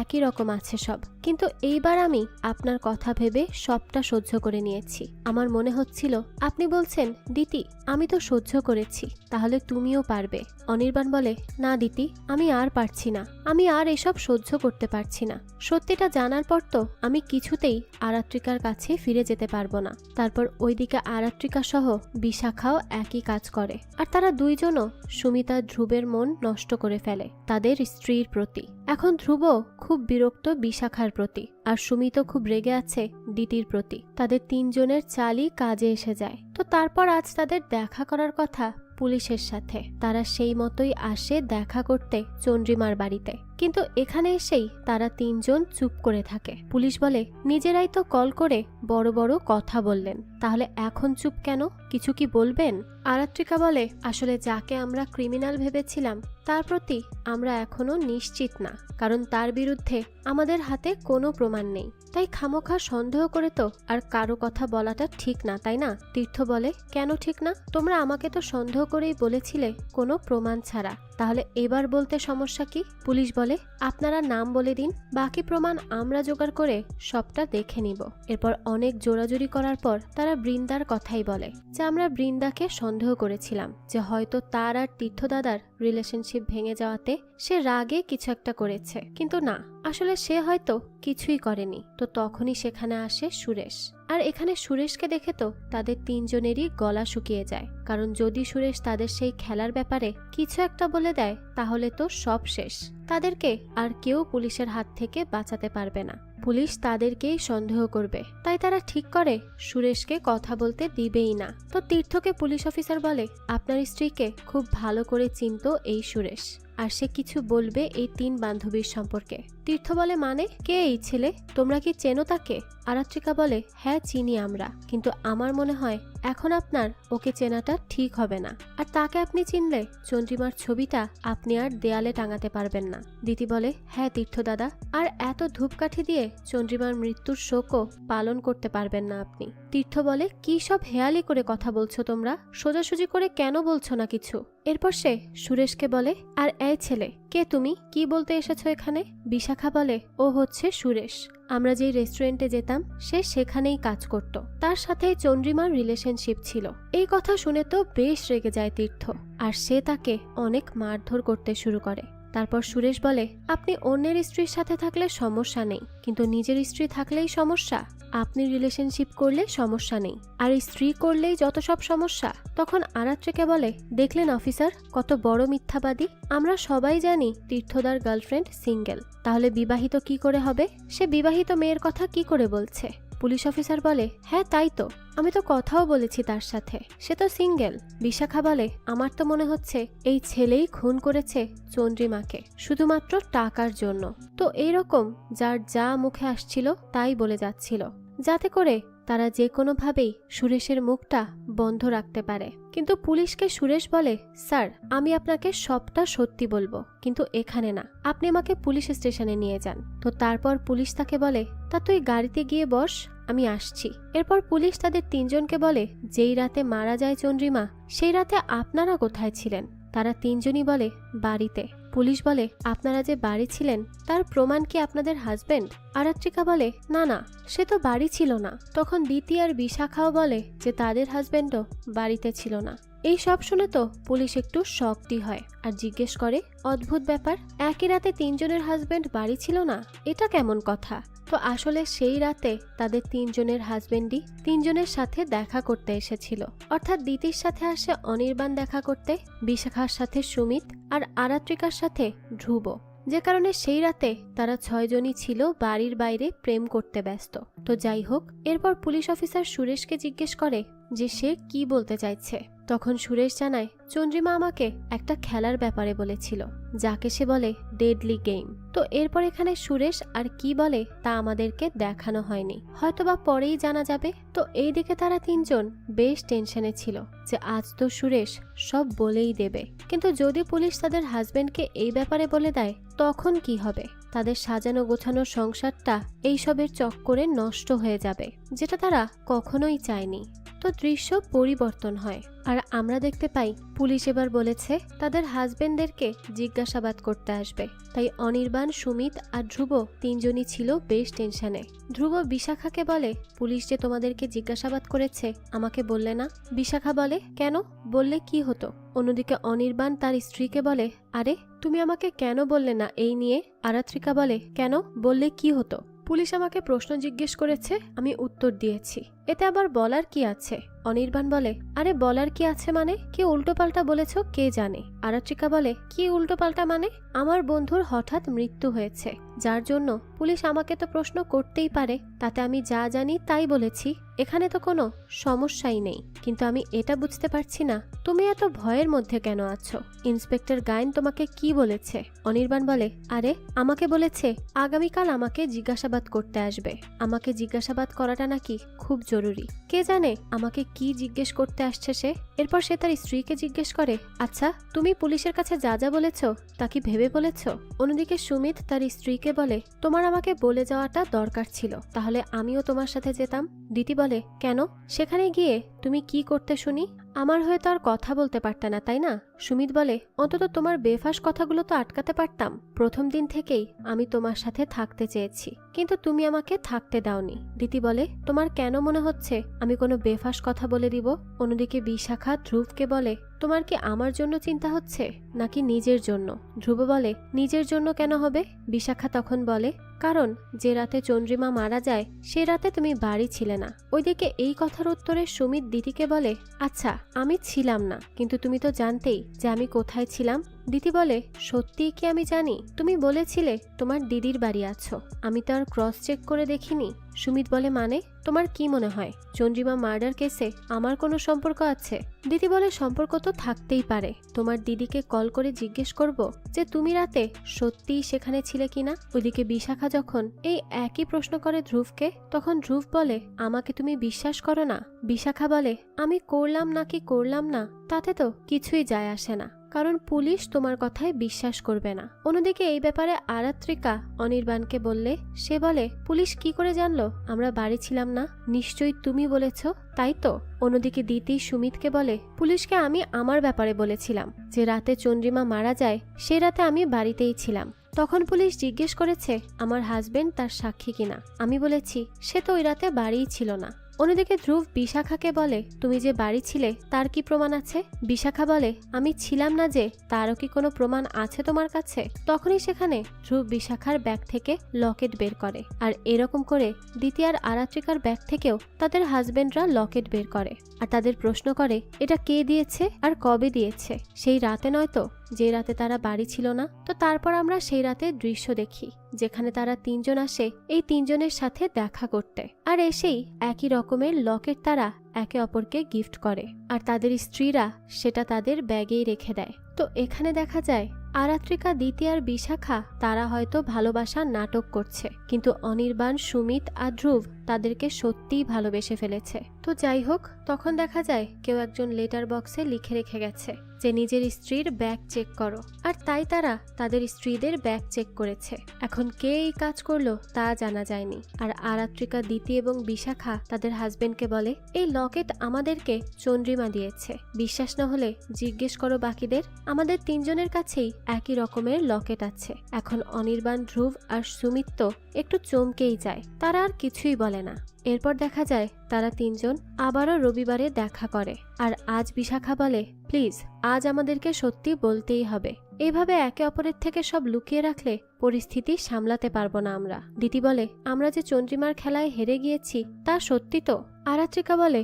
একই রকম আছে সব, কিন্তু এইবার আমি আপনার কথা ভেবে সবটা সহ্য করে নিয়েছি। আমার মনে হচ্ছিল আপনি বলছেন দিতি আমি তো সহ্য করেছি, তাহলে তুমিও পারবে। অনির্বাণ বলে, না দিতি, আমি আর পারছি না, আমি আর এসব সহ্য করতে পারছি না। সত্যিটা জানার পর তো আমি কিছুতেই আরাত্রিকার কাছে ফিরে যেতে পারবো না। তারপর ওইদিকে আরাত্রিকা সহ বিশাখাও একই কাজ করে, আর তারা দুইজনও সুমিতা ধ্রুবের মন নষ্ট করে ফেলে তাদের স্ত্রীর প্রতি। এখন ধ্রুব খুব বিরক্ত বিশাখার প্রতি, আর সুমিতও খুব রেগে আছে দিতির প্রতি। তাদের তিনজনের চালই কাজে এসে যায়। তো তারপর আজ তাদের দেখা করার কথা পুলিশের সাথে। তারা সেই মতোই আসে দেখা করতে চন্দ্রিমার বাড়িতে, কিন্তু এখানে এসেই তারা তিনজন চুপ করে থাকে। পুলিশ বলে, নিজেরাই তো কল করে বড় বড় কথা বললেন, তাহলে এখন চুপ কেন, কিছু কি বলবেন? আরাত্রিকা বলে, আসলে যাকে আমরা ক্রিমিনাল ভেবেছিলাম তার প্রতি আমরা এখনো নিশ্চিত না, কারণ তার বিরুদ্ধে আমাদের হাতে কোনো প্রমাণ নেই। তাই খামোখা সন্দেহ করে তো আর কারো কথা বলাটা ঠিক না, তাই না? তীর্থ বলে, কেন ঠিক না? তোমরা আমাকে তো সন্দেহ করেই বলেছিলে কোনো প্রমাণ ছাড়া, তাহলে এবার বলতে সমস্যা কি? পুলিশ বলে, আপনারা নাম বলে দিন, বাকি প্রমাণ আমরা জোগাড় করে সবটা দেখে নিব। এরপর অনেক জোরাজুরি করার পর তারা বৃন্দার কথাই বলে, যে আমরা বৃন্দাকে সন্দেহ করেছিলাম যে হয়তো তার আর তীর্থদাদার রিলেশনশিপ ভেঙে যাওয়াতে সে রাগে কিছু একটা করেছে, কিন্তু না, আসলে সে হয়তো কিছুই করেনি। তো তখনই সেখানে আসে সুরেশ, আর এখানে সুরেশকে দেখে তো তাদের তিনজনেরই গলা শুকিয়ে যায়, কারণ যদি সুরেশ তাদের সেই খেলার ব্যাপারে কিছু একটা বলে দেয় তাহলে তো সব শেষ। তাদেরকে আর কেউ পুলিশের হাত থেকে বাঁচাতে পারবে না, পুলিশ তাদেরকেই সন্দেহ করবে। তাই তারা ঠিক করে সুরেশকে কথা বলতে দিবেই না। তো তীর্থকে পুলিশ অফিসার বলে, আপনার স্ত্রীকে খুব ভালো করে চিনত এই সুরেশ, আর সে কিছু বলবে এই তিন বান্ধবীর সম্পর্কে। তীর্থ বলে, মানে কে এই ছেলে, তোমরা কি চেনো তাকে? আরাত্রিকা বলে, হ্যাঁ চিনি আমরা, কিন্তু আমার মনে হয় এখন আপনার ওকে চেনাটা ঠিক হবে না, আর তাকে আপনি চিনলে চন্দ্রিমার ছবিটা আপনি আর দেয়ালে টাঙাতে পারবেন না। দিতি বলে, হ্যাঁ তীর্থ দাদা, আর এত ধূপকাঠি দিয়ে চন্দ্রিমার মৃত্যুর শোকও পালন করতে পারবেন না আপনি। তীর্থ বলে, কি সব হেয়ালি করে কথা বলছো তোমরা, সোজাসুজি করে কেন বলছো না কিছু? এরপর সে সুরেশকে বলে, আর এই ছেলে কে তুমি, কি বলতে এসেছো এখানে? বিশাখা বলে, ও হচ্ছে সুরেশ, আমরা যেই রেস্টুরেন্টে যেতাম সে সেখানেই কাজ করত, তার সাথে চন্দ্রিমার রিলেশনশিপ ছিল। এই কথা শুনে তো বেশ রেগে যায় তীর্থ, আর সে তাকে অনেক মারধর করতে শুরু করে। তারপর সুরেশ বলে, আপনি অন্যের স্ত্রীর সাথে থাকলে সমস্যা নেই, কিন্তু নিজের স্ত্রী থাকলেই সমস্যা। আপনি রিলেশনশিপ করলে সমস্যা নেই, আর স্ত্রী করলেই যত সব সমস্যা। তখন আরাত্রিকা বলে, দেখলেন অফিসার কত বড় মিথ্যাবাদী, আমরা সবাই জানি তীর্থদার গার্লফ্রেন্ড সিঙ্গেল, তাহলে বিবাহিত কি করে হবে? সে বিবাহিত মেয়ের কথা কি করে বলছে? পুলিশ অফিসার বলে, হ্যাঁ তাই তো, আমি তো কথাও বলেছি তার সাথে, সে তো সিঙ্গেল। বিশাখা বলে, আমার তো মনে হচ্ছে এই ছেলেই খুন করেছে চন্দ্রিমাকে শুধুমাত্র টাকার জন্য। তো এইরকম যার যা মুখে আসছিল তাই বলে যাচ্ছিল, যাতে করে তারা যে কোনোভাবেই সুরেশের মুখটা বন্ধ রাখতে পারে। কিন্তু পুলিশকে সুরেশ বলে, স্যার আমি আপনাকে সবটা সত্যি বলবো, কিন্তু এখানে না, আপনি আমাকে পুলিশ স্টেশনে নিয়ে যান। তো তারপর পুলিশ তাকে বলে, তা তুই গাড়িতে গিয়ে বস, আমি আসছি। এরপর পুলিশ তাদের তিনজনকে বলে, যেই রাতে মারা যায় চন্দ্রিমা সেই রাতে আপনারা কোথায় ছিলেন? তারা তিনজনই বলে, বাড়িতে। পুলিশ বলে, আপনারা যে বাড়ি ছিলেন তার প্রমাণ কি আপনাদের হাজবেন্ড? আরাত্রিকা বলে, না না, সে তো বাড়ি ছিল না। তখন দিতি আর বিশাখাও বলে যে তাদের হাজবেন্ডও বাড়িতে ছিল না। এই সব শুনে তো পুলিশ একটু শকড হয় আর জিজ্ঞেস করে, অদ্ভুত ব্যাপার, একই রাতে তিনজনের হাজবেন্ড বাড়ি ছিল না, এটা কেমন কথা? তো আসলে সেই রাতে তাদের তিনজনের হাজবেন্ডই তিনজনের সাথে দেখা করতে এসেছিল, অর্থাৎ দিতির সাথে আসে অনির্বাণ দেখা করতে, বিশাখার সাথে সুমিত, আর আরাত্রিকার সাথে ধ্রুব। যে কারণে সেই রাতে তারা 6 জনই ছিল বাড়ির বাইরে প্রেম করতে ব্যস্ত। তো যাই হোক, এরপর পুলিশ অফিসার সুরেশকে জিজ্ঞেস করে যে সে কি বলতে চাইছে। তখন সুরেশ জানায়, চন্দ্রিমা আমাকে একটা খেলার ব্যাপারে বলেছিল, যাকে সে বলে ডেডলি গেম। তো এরপর এখানে সুরেশ আর কি বলে তা আমাদেরকে দেখানো হয়নি, হয়তোবা পরেই জানা যাবে। তো এইদিকে তারা তিনজন বেশ টেনশনে ছিল যে আজ তো সুরেশ সব বলেই দেবে, কিন্তু যদি পুলিশ তাদের হাজবেন্ডকে এই ব্যাপারে বলে দেয় তখন কি হবে? তাদের সাজানো গোছানো সংসারটা এইসবের চক্করে নষ্ট হয়ে যাবে, যেটা তারা কখনোই চায়নি। তো দৃশ্য পরিবর্তন হয় আর আমরা দেখতে পাই পুলিশ এবার বলেছে তাদের হাজবেন্ডদেরকে জিজ্ঞাসাবাদ করতে আসবে। তাই অনির্বাণ, সুমিত আর ধ্রুব তিনজনই ছিল বেশ টেনশনে। ধ্রুব বিশাখাকে বলে, পুলিশ যে তোমাদেরকে জিজ্ঞাসাবাদ করেছে আমাকে বললে না। বিশাখা বলে, কেন, বললে কি হতো? অন্যদিকে অনির্বাণ তার স্ত্রীকে বলে, আরে তুমি আমাকে কেন বললে না এই নিয়ে? আরাত্রিকা বলে, কেন, বললে কি হতো? পুলিশ আমাকে প্রশ্ন জিজ্ঞেস করেছে, আমি উত্তর দিয়েছি, এতে আবার বলার কি আছে? অনির্বাণ বলে, আরে বলার কি আছে মানে? কি উল্টোপাল্টা বলেছ কে জানে। আরাত্রিকা বলে, কি উল্টোপাল্টা মানে? আমার বন্ধুর হঠাৎ মৃত্যু হয়েছে, যার জন্য পুলিশ আমাকে তো প্রশ্ন করতেই পারে, তাতে আমি যা জানি তাই বলেছি, এখানে তো কোনো সমস্যাই নেই। কিন্তু আমি এটা বুঝতে পারছি না তুমি এত ভয়ের মধ্যে কেন আছো? ইন্সপেক্টর গায়েন তোমাকে কি বলেছে? অনির্বাণ বলে, আরে আমাকে বলেছে আগামীকাল আমাকে জিজ্ঞাসাবাদ করতে আসবে। আমাকে জিজ্ঞাসাবাদ করাটা নাকি খুব জরুরি। কে জানে আমাকে কি জিজ্ঞেস করতে আসছে সে। এরপর সে তার স্ত্রীকে জিজ্ঞেস করে, আচ্ছা তুমি পুলিশের কাছে যা যা বলেছ তা কি ভেবে বলেছ? অন্যদিকে সুমিত তার স্ত্রীকে বলে, তোমার আমাকে বলে যাওয়াটা দরকার ছিল, তাহলে আমিও তোমার সাথে যেতাম। দিতি বলে, কেন, সেখানে গিয়ে তুমি কি করতে শুনি? আমার হয়ে তো আর কথা বলতে পারতে না, তাই না? সুমিত বলে, অন্তত তোমার বেফাস কথাগুলো তো আটকাতে পারতাম। প্রথম দিন থেকেই আমি তোমার সাথে থাকতে চেয়েছি, কিন্তু তুমি আমাকে থাকতে দাওনি। দিতি বলে, তোমার কেন মনে হচ্ছে আমি কোনো বেফাস কথা বলে দিব? অন্যদিকে বিশাখা ধ্রুবকে বলে, তোমার কি আমার জন্য চিন্তা হচ্ছে নাকি নিজের জন্য? ধ্রুব বলে, নিজের জন্য কেন হবে? বিশাখা তখন বলে, কারণ যে রাতে চন্দ্রিমা মারা যায় সে রাতে তুমি বাড়ি ছিলে না। ওইদিকে এই কথার উত্তরে সুমিত দিতিকে বলে, আচ্ছা আমি ছিলাম না, কিন্তু তুমি তো জানতেই যে আমি কোথায় ছিলাম। দিতি বলে, সত্যিই কি আমি জানি? তুমি বলেছিলে তোমার দিদির বাড়ি আছো, আমি তো আর ক্রস চেক করে দেখিনি। সুমিত বলে, মানে তোমার কি মনে হয় চন্দ্রিমা মার্ডার কেসে আমার কোনো সম্পর্ক আছে? দিদি বলে, সম্পর্ক তো থাকতেই পারে। তোমার দিদিকে কল করে জিজ্ঞেস করব যে তুমি রাতে সত্যিই সেখানে ছিলে কিনা। ওইদিকে বিশাখা যখন এই একই প্রশ্ন করে ধ্রুবকে, তখন ধ্রুব বলে, আমাকে তুমি বিশ্বাস করো না? বিশাখা বলে, আমি করলাম নাকি করলাম না তাতে তো কিছুই যায় আসে না, কারণ পুলিশ তোমার কথায় বিশ্বাস করবে না। অন্যদিকে এই ব্যাপারে আরাত্রিকা অনির্বাণকে বললে সে বলে, পুলিশ কি করে জানলো আমরা বাড়ি ছিলাম না? নিশ্চয়ই তুমি বলেছ, তাই তো? অন্যদিকে দিতি সুমিতকে বলে, পুলিশকে আমি আমার ব্যাপারে বলেছিলাম যে রাতে চন্দ্রিমা মারা যায় সে রাতে আমি বাড়িতেই ছিলাম। তখন পুলিশ জিজ্ঞেস করেছে আমার হাজবেন্ড তার সাক্ষী কিনা। আমি বলেছি সে তো ওই রাতে বাড়িই ছিল না। অন্যদিকে ধ্রুব বিশাখাকে বলে, তুমি যে বাড়ি ছিলে তার কি প্রমাণ আছে? বিশাখা বলে, আমি ছিলাম না যে তারও কি কোনো প্রমাণ আছে তোমার কাছে? তখনই সেখানে ধ্রুব বিশাখার ব্যাগ থেকে লকেট বের করে, আর এরকম করে দ্বিতীয় আর আরাত্রিকার ব্যাগ থেকেও তাদের হাজবেন্ডরা লকেট বের করে আর তাদের প্রশ্ন করে এটা কে দিয়েছে আর কবে দিয়েছে। সেই রাতে নয় তো যে রাতে তারা বাড়ি ছিল না? তো তারপর আমরা সেই রাতের দৃশ্য দেখি যেখানে তারা তিনজন আসে এই তিনজনের সাথে দেখা করতে, আর এসেই একই রকমের লকেট তারা একে অপরকে গিফট করে আর তাদের স্ত্রীরা সেটা তাদের ব্যাগেই রেখে দেয়। তো এখানে দেখা যায় আরাত্রিকা, দিতি আর বিশাখা তারা হয়তো ভালোবাসার নাটক করছে, কিন্তু অনির্বাণ, সুমিত আর ধ্রুব তাদেরকে সত্যিই ভালোবেসে ফেলেছে। তো যাই হোক, তখন দেখা যায় কেউ একজন লেটার বক্সে লিখে রেখে গেছে যে নিজের স্ত্রীর ব্যাগ চেক করো, আর তাই তারা তাদের স্ত্রীদের ব্যাগ চেক করেছে। এখন কে এই কাজ করলো তা জানা যায়নি। আর আরাত্রিকা, দিতি এবং বিশাখা তাদের হাজবেন্ডকে বলে, এই লকেট আমাদেরকে চন্দ্রিমা দিয়েছে, বিশ্বাস না হলে জিজ্ঞেস করো বাকিদের, আমাদের তিনজনের কাছেই একই রকমের লকেট আছে। এখন অনির্বাণ, ধ্রুব আর সুমিত তো একটু চমকেই যায়, তারা আর কিছুই বলে না। এরপর দেখা যায় তারা তিনজন আবারও রবিবারে দেখা করে, আর আজ বিশাখা বলে, প্লিজ আজ আমাদেরকে সত্যি বলতেই হবে, এভাবে একে অপরের থেকে সব লুকিয়ে রাখলে পরিস্থিতি সামলাতে পারবো না আমরা। দিতি বলে, আমরা যে চন্দ্রিমার খেলায় হেরে গিয়েছি তা সত্যি তো? আরাত্রিকা বলে,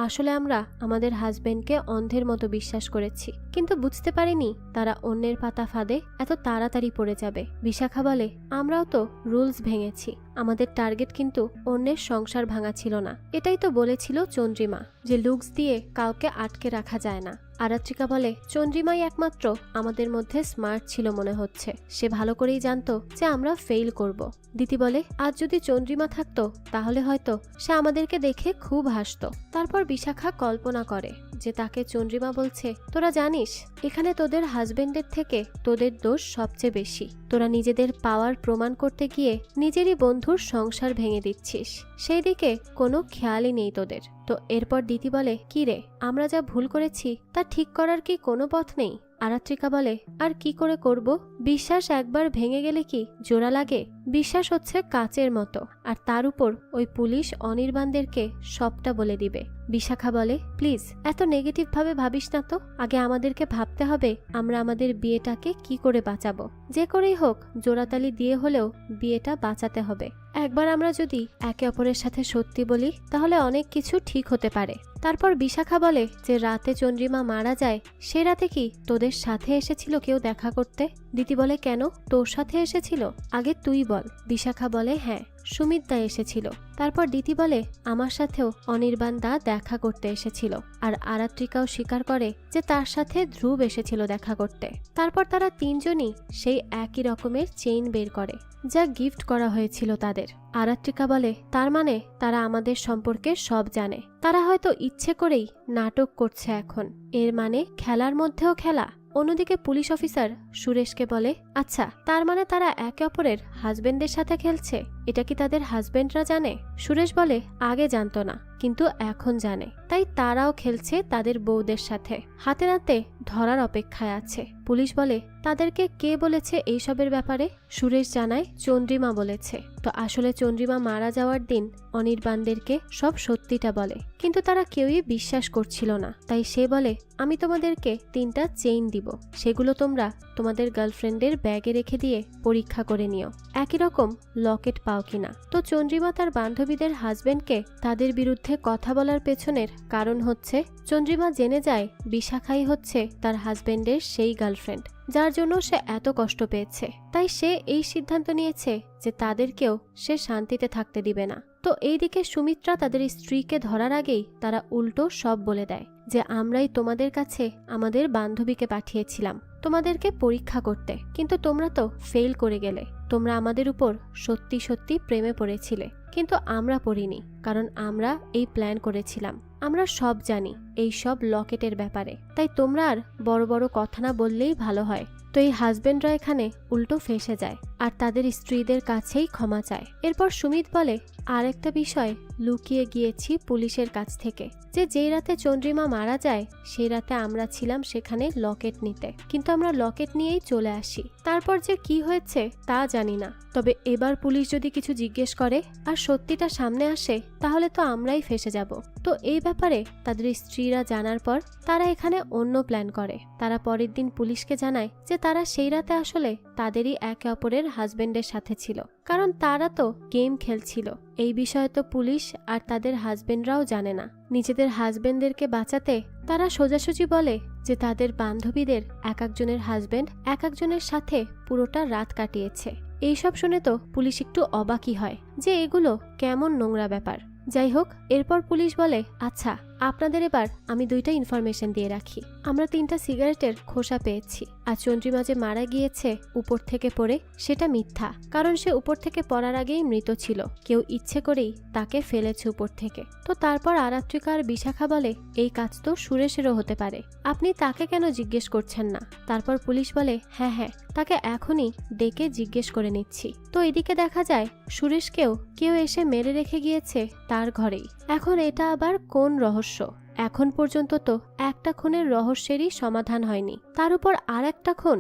আসলে আমরা আমাদের হাজবেন্ডকে অন্ধের মতো বিশ্বাস করেছি, কিন্তু বুঝতে পারিনি তারা অন্যের পাতা ফাঁদে এত তাড়াতাড়ি পড়ে যাবে। বিশাখা বলে, আমরাও তো রুলস ভেঙেছি, আমাদের টার্গেট কিন্তু অন্যের সংসার ভাঙা ছিল না। এটাই তো বলেছিল চন্দ্রিমা যে লুকস দিয়ে কাউকে আটকে রাখা যায় না। আরাত্রিকা বলে, চন্দ্রিমাই একমাত্র আমাদের মধ্যে স্মার্ট ছিল মনে হচ্ছে, সে ভালো করেই জানতো যে আমরা ফেইল করব। দিতি বলে, আজ যদি চন্দ্রিমা থাকতো তাহলে হয়তো সে আমাদেরকে দেখে খুব হাসতো। তারপর বিশাখা কল্পনা করে যে তাকে চন্দ্রিমা বলছে, তোরা জানিস এখানে তোদের হাজবেন্ডের থেকে তোদের দোষ সবচেয়ে বেশি, তোরা নিজেদের পাওয়ার প্রমাণ করতে গিয়ে নিজেরই বন্ধুর সংসার ভেঙে দিচ্ছিস, সেই দিকে কোনো খেয়ালই নেই তোদের। তো এরপর দিতি বলে, কি রে, আমরা যা ভুল করেছি তা ঠিক করার কি কোনো পথ নেই? আরাত্রিকা বলে, আর কি করে করব? বিশ্বাস একবার ভেঙে গেলে কি জোড়া লাগে? বিশ্বাস হচ্ছে কাচের মতো, আর তার উপর ওই পুলিশ অনির্বাণদেরকে সবটা বলে দিবে। বিশাখা বলে, প্লিজ এত নেগেটিভ ভাবে ভাবিস না তো। আগে আমাদেরকে ভাবতে হবে আমরা আমাদের বিয়েটাকে কি করে বাঁচাবো। যে করেই হোক জোড়াতালি দিয়ে হলেও বিয়েটা বাঁচাতে হবে। একবার আমরা যদি একে অপরের সাথে সত্যি বলি তাহলে অনেক কিছু ঠিক হতে পারে। তারপর বিশাখা বলে যে রাতে চন্দ্রিমা মারা যায়, সে রাতে কি তোদের সাথে এসেছিল কেউ দেখা করতে? দিতি বলে, কেন, তোর সাথে এসেছিল? আগে তুই বল। বিশাখা বলে, হ্যাঁ, সুমিত দা এসেছিল। তারপর দিতি বলে, আমার সাথেও অনির্বাণ দা দেখা করতে এসেছিল। আর আরাত্রিকাও স্বীকার করে যে তার সাথে ধ্রুব এসেছিল দেখা করতে। তারপর তারা তিনজনই সেই একই রকমের চেইন বের করে যা গিফট করা হয়েছিল তাদের। আরাত্রিকা বলে, তার মানে তারা আমাদের সম্পর্কে সব জানে। তারা হয়তো ইচ্ছে করেই নাটক করছে এখন। এর মানে খেলার মধ্যেও খেলা। অন্যদিকে পুলিশ অফিসার সুরেশকে বলে, আচ্ছা, তার মানে তারা একে অপরের হাজবেন্ডের সাথে খেলছে। এটা কি তাদের হাজবেন্ডরা জানে? সুরেশ বলে, আগে জানতো না, কিন্তু এখন জানে। তাই তারাও খেলছে তাদের বউদের সাথে। হাতে নাতে ধরার অপেক্ষায় আছে। পুলিশ বলে, তাদেরকে কে বলেছে এইসবের ব্যাপারে? সুরেশ জানায়, চন্দ্রিমা বলেছে। তো আসলে চন্দ্রিমা মারা যাওয়ার দিন অনির্বাণদেরকে সব সত্যিটা বলে, কিন্তু তারা কেউই বিশ্বাস করছিল না। তাই সে বলে, আমি তোমাদেরকে 3টা চেইন দিব, সেগুলো তোমরা তোমাদের গার্লফ্রেন্ডের ব্যাগে রেখে দিয়ে পরীক্ষা করে নিও একই রকম লকেট পাও কিনা। তো চন্দ্রিমা তার বান্ধবীদের হাজবেন্ডকে তাদের বিরুদ্ধে কথা বলার পেছনের কারণ হচ্ছে চন্দ্রিমা জেনে যায় বিশাখাই হচ্ছে তার হাজবেন্ডের সেই গার্লফ্রেন্ড, যার জন্য সে এত কষ্ট পেয়েছে। তাই সে এই সিদ্ধান্ত নিয়েছে যে তাদেরকেও সে শান্তিতে থাকতে দিবে না। তো এইদিকে সুমিত্রা তাদের স্ত্রীকে ধরার আগেই তারা উল্টো সব বলে দেয় যে আমরাই তোমাদের কাছে আমাদের বান্ধবীকে পাঠিয়েছিলাম তোমাদেরকে পরীক্ষা করতে, কিন্তু তোমরা তো ফেল করে গেলে। তোমরা আমাদের উপর সত্যি সত্যি প্রেমে পড়েছিলে, কিন্তু আমরা পড়িনি, কারণ আমরা এই প্ল্যান করেছিলাম। আমরা সব জানি এই সব লকেটের ব্যাপারে। তাই তোমরা আর বড় বড় কথা না বললেই ভালো হয়। তো এই হাজবেন্ডরা এখানে উল্টো ফেসে যায় আর তাদের স্ত্রীদের কাছেই ক্ষমা চায়। এরপর সুমিত বলে, আর একটা বিষয় লুকিয়ে গিয়েছি পুলিশের কাছ থেকে, যে যেই রাতে চন্দ্রিমা মারা যায় সেই রাতে আমরা ছিলাম সেখানে লকেট নিতে, কিন্তু আমরা লকেট নিয়েই চলে আসি। তারপর যে কি হয়েছে তা জানি না। তবে এবার পুলিশ যদি কিছু জিজ্ঞেস করে আর সত্যিটা সামনে আসে তাহলে তো আমরাই ফেসে যাব। তো এই ব্যাপারে তাদের স্ত্রীরা জানার পর তারা এখানে অন্য প্ল্যান করে। তারা পরের দিন পুলিশকে জানায় যে তারা সেই রাতে আসলে তাদেরই একে অপরের হাজবেন্ডের সাথে ছিল, কারণ তারা তো গেম খেলছিল। এই বিষয়ে তো পুলিশ আর তাদের হাজবেন্ডরাও জানে না। নিজেদের হাজবেন্ডদেরকে বাঁচাতে তারা সোজাসুজি বলে যে তাদের বান্ধবীদের এক একজনের হাজবেন্ড এক একজনের সাথে পুরোটা রাত কাটিয়েছে। এইসব শুনে তো পুলিশ একটু অবাকই হয় যে এগুলো কেমন নোংরা ব্যাপার। যাই হোক, এরপর পুলিশ বলে, আচ্ছা, আপনাদের এবার আমি 2টা ইনফরমেশন দিয়ে রাখি। আমরা 3টা সিগারেটের খোসা পেয়েছি, আর চন্দ্রিমা যে মারা গিয়েছে উপর থেকে পড়ে সেটা মিথ্যা, কারণ সে উপর থেকে পড়ার আগেই মৃত ছিল। কেউ ইচ্ছে করেই তাকে ফেলেছে উপর থেকে। তো তারপর আরাত্রিকা আর বিশাখা বলে, এই কাজ তো সুরেশেরও হতে পারে, আপনি তাকে কেন জিজ্ঞেস করছেন না? তারপর পুলিশ বলে, হ্যাঁ হ্যাঁ, তাকে এখনই ডেকে জিজ্ঞেস করে নিচ্ছি। তো এদিকে দেখা যায় সুরেশকেও কেউ এসে মেরে রেখে গিয়েছে তার ঘরেই। এখন এটা আবার কোন রহস্য? এখন পর্যন্ত তো একটা খুনের রহস্যেরই সমাধান হয়নি, তার উপর আর একটা খুন।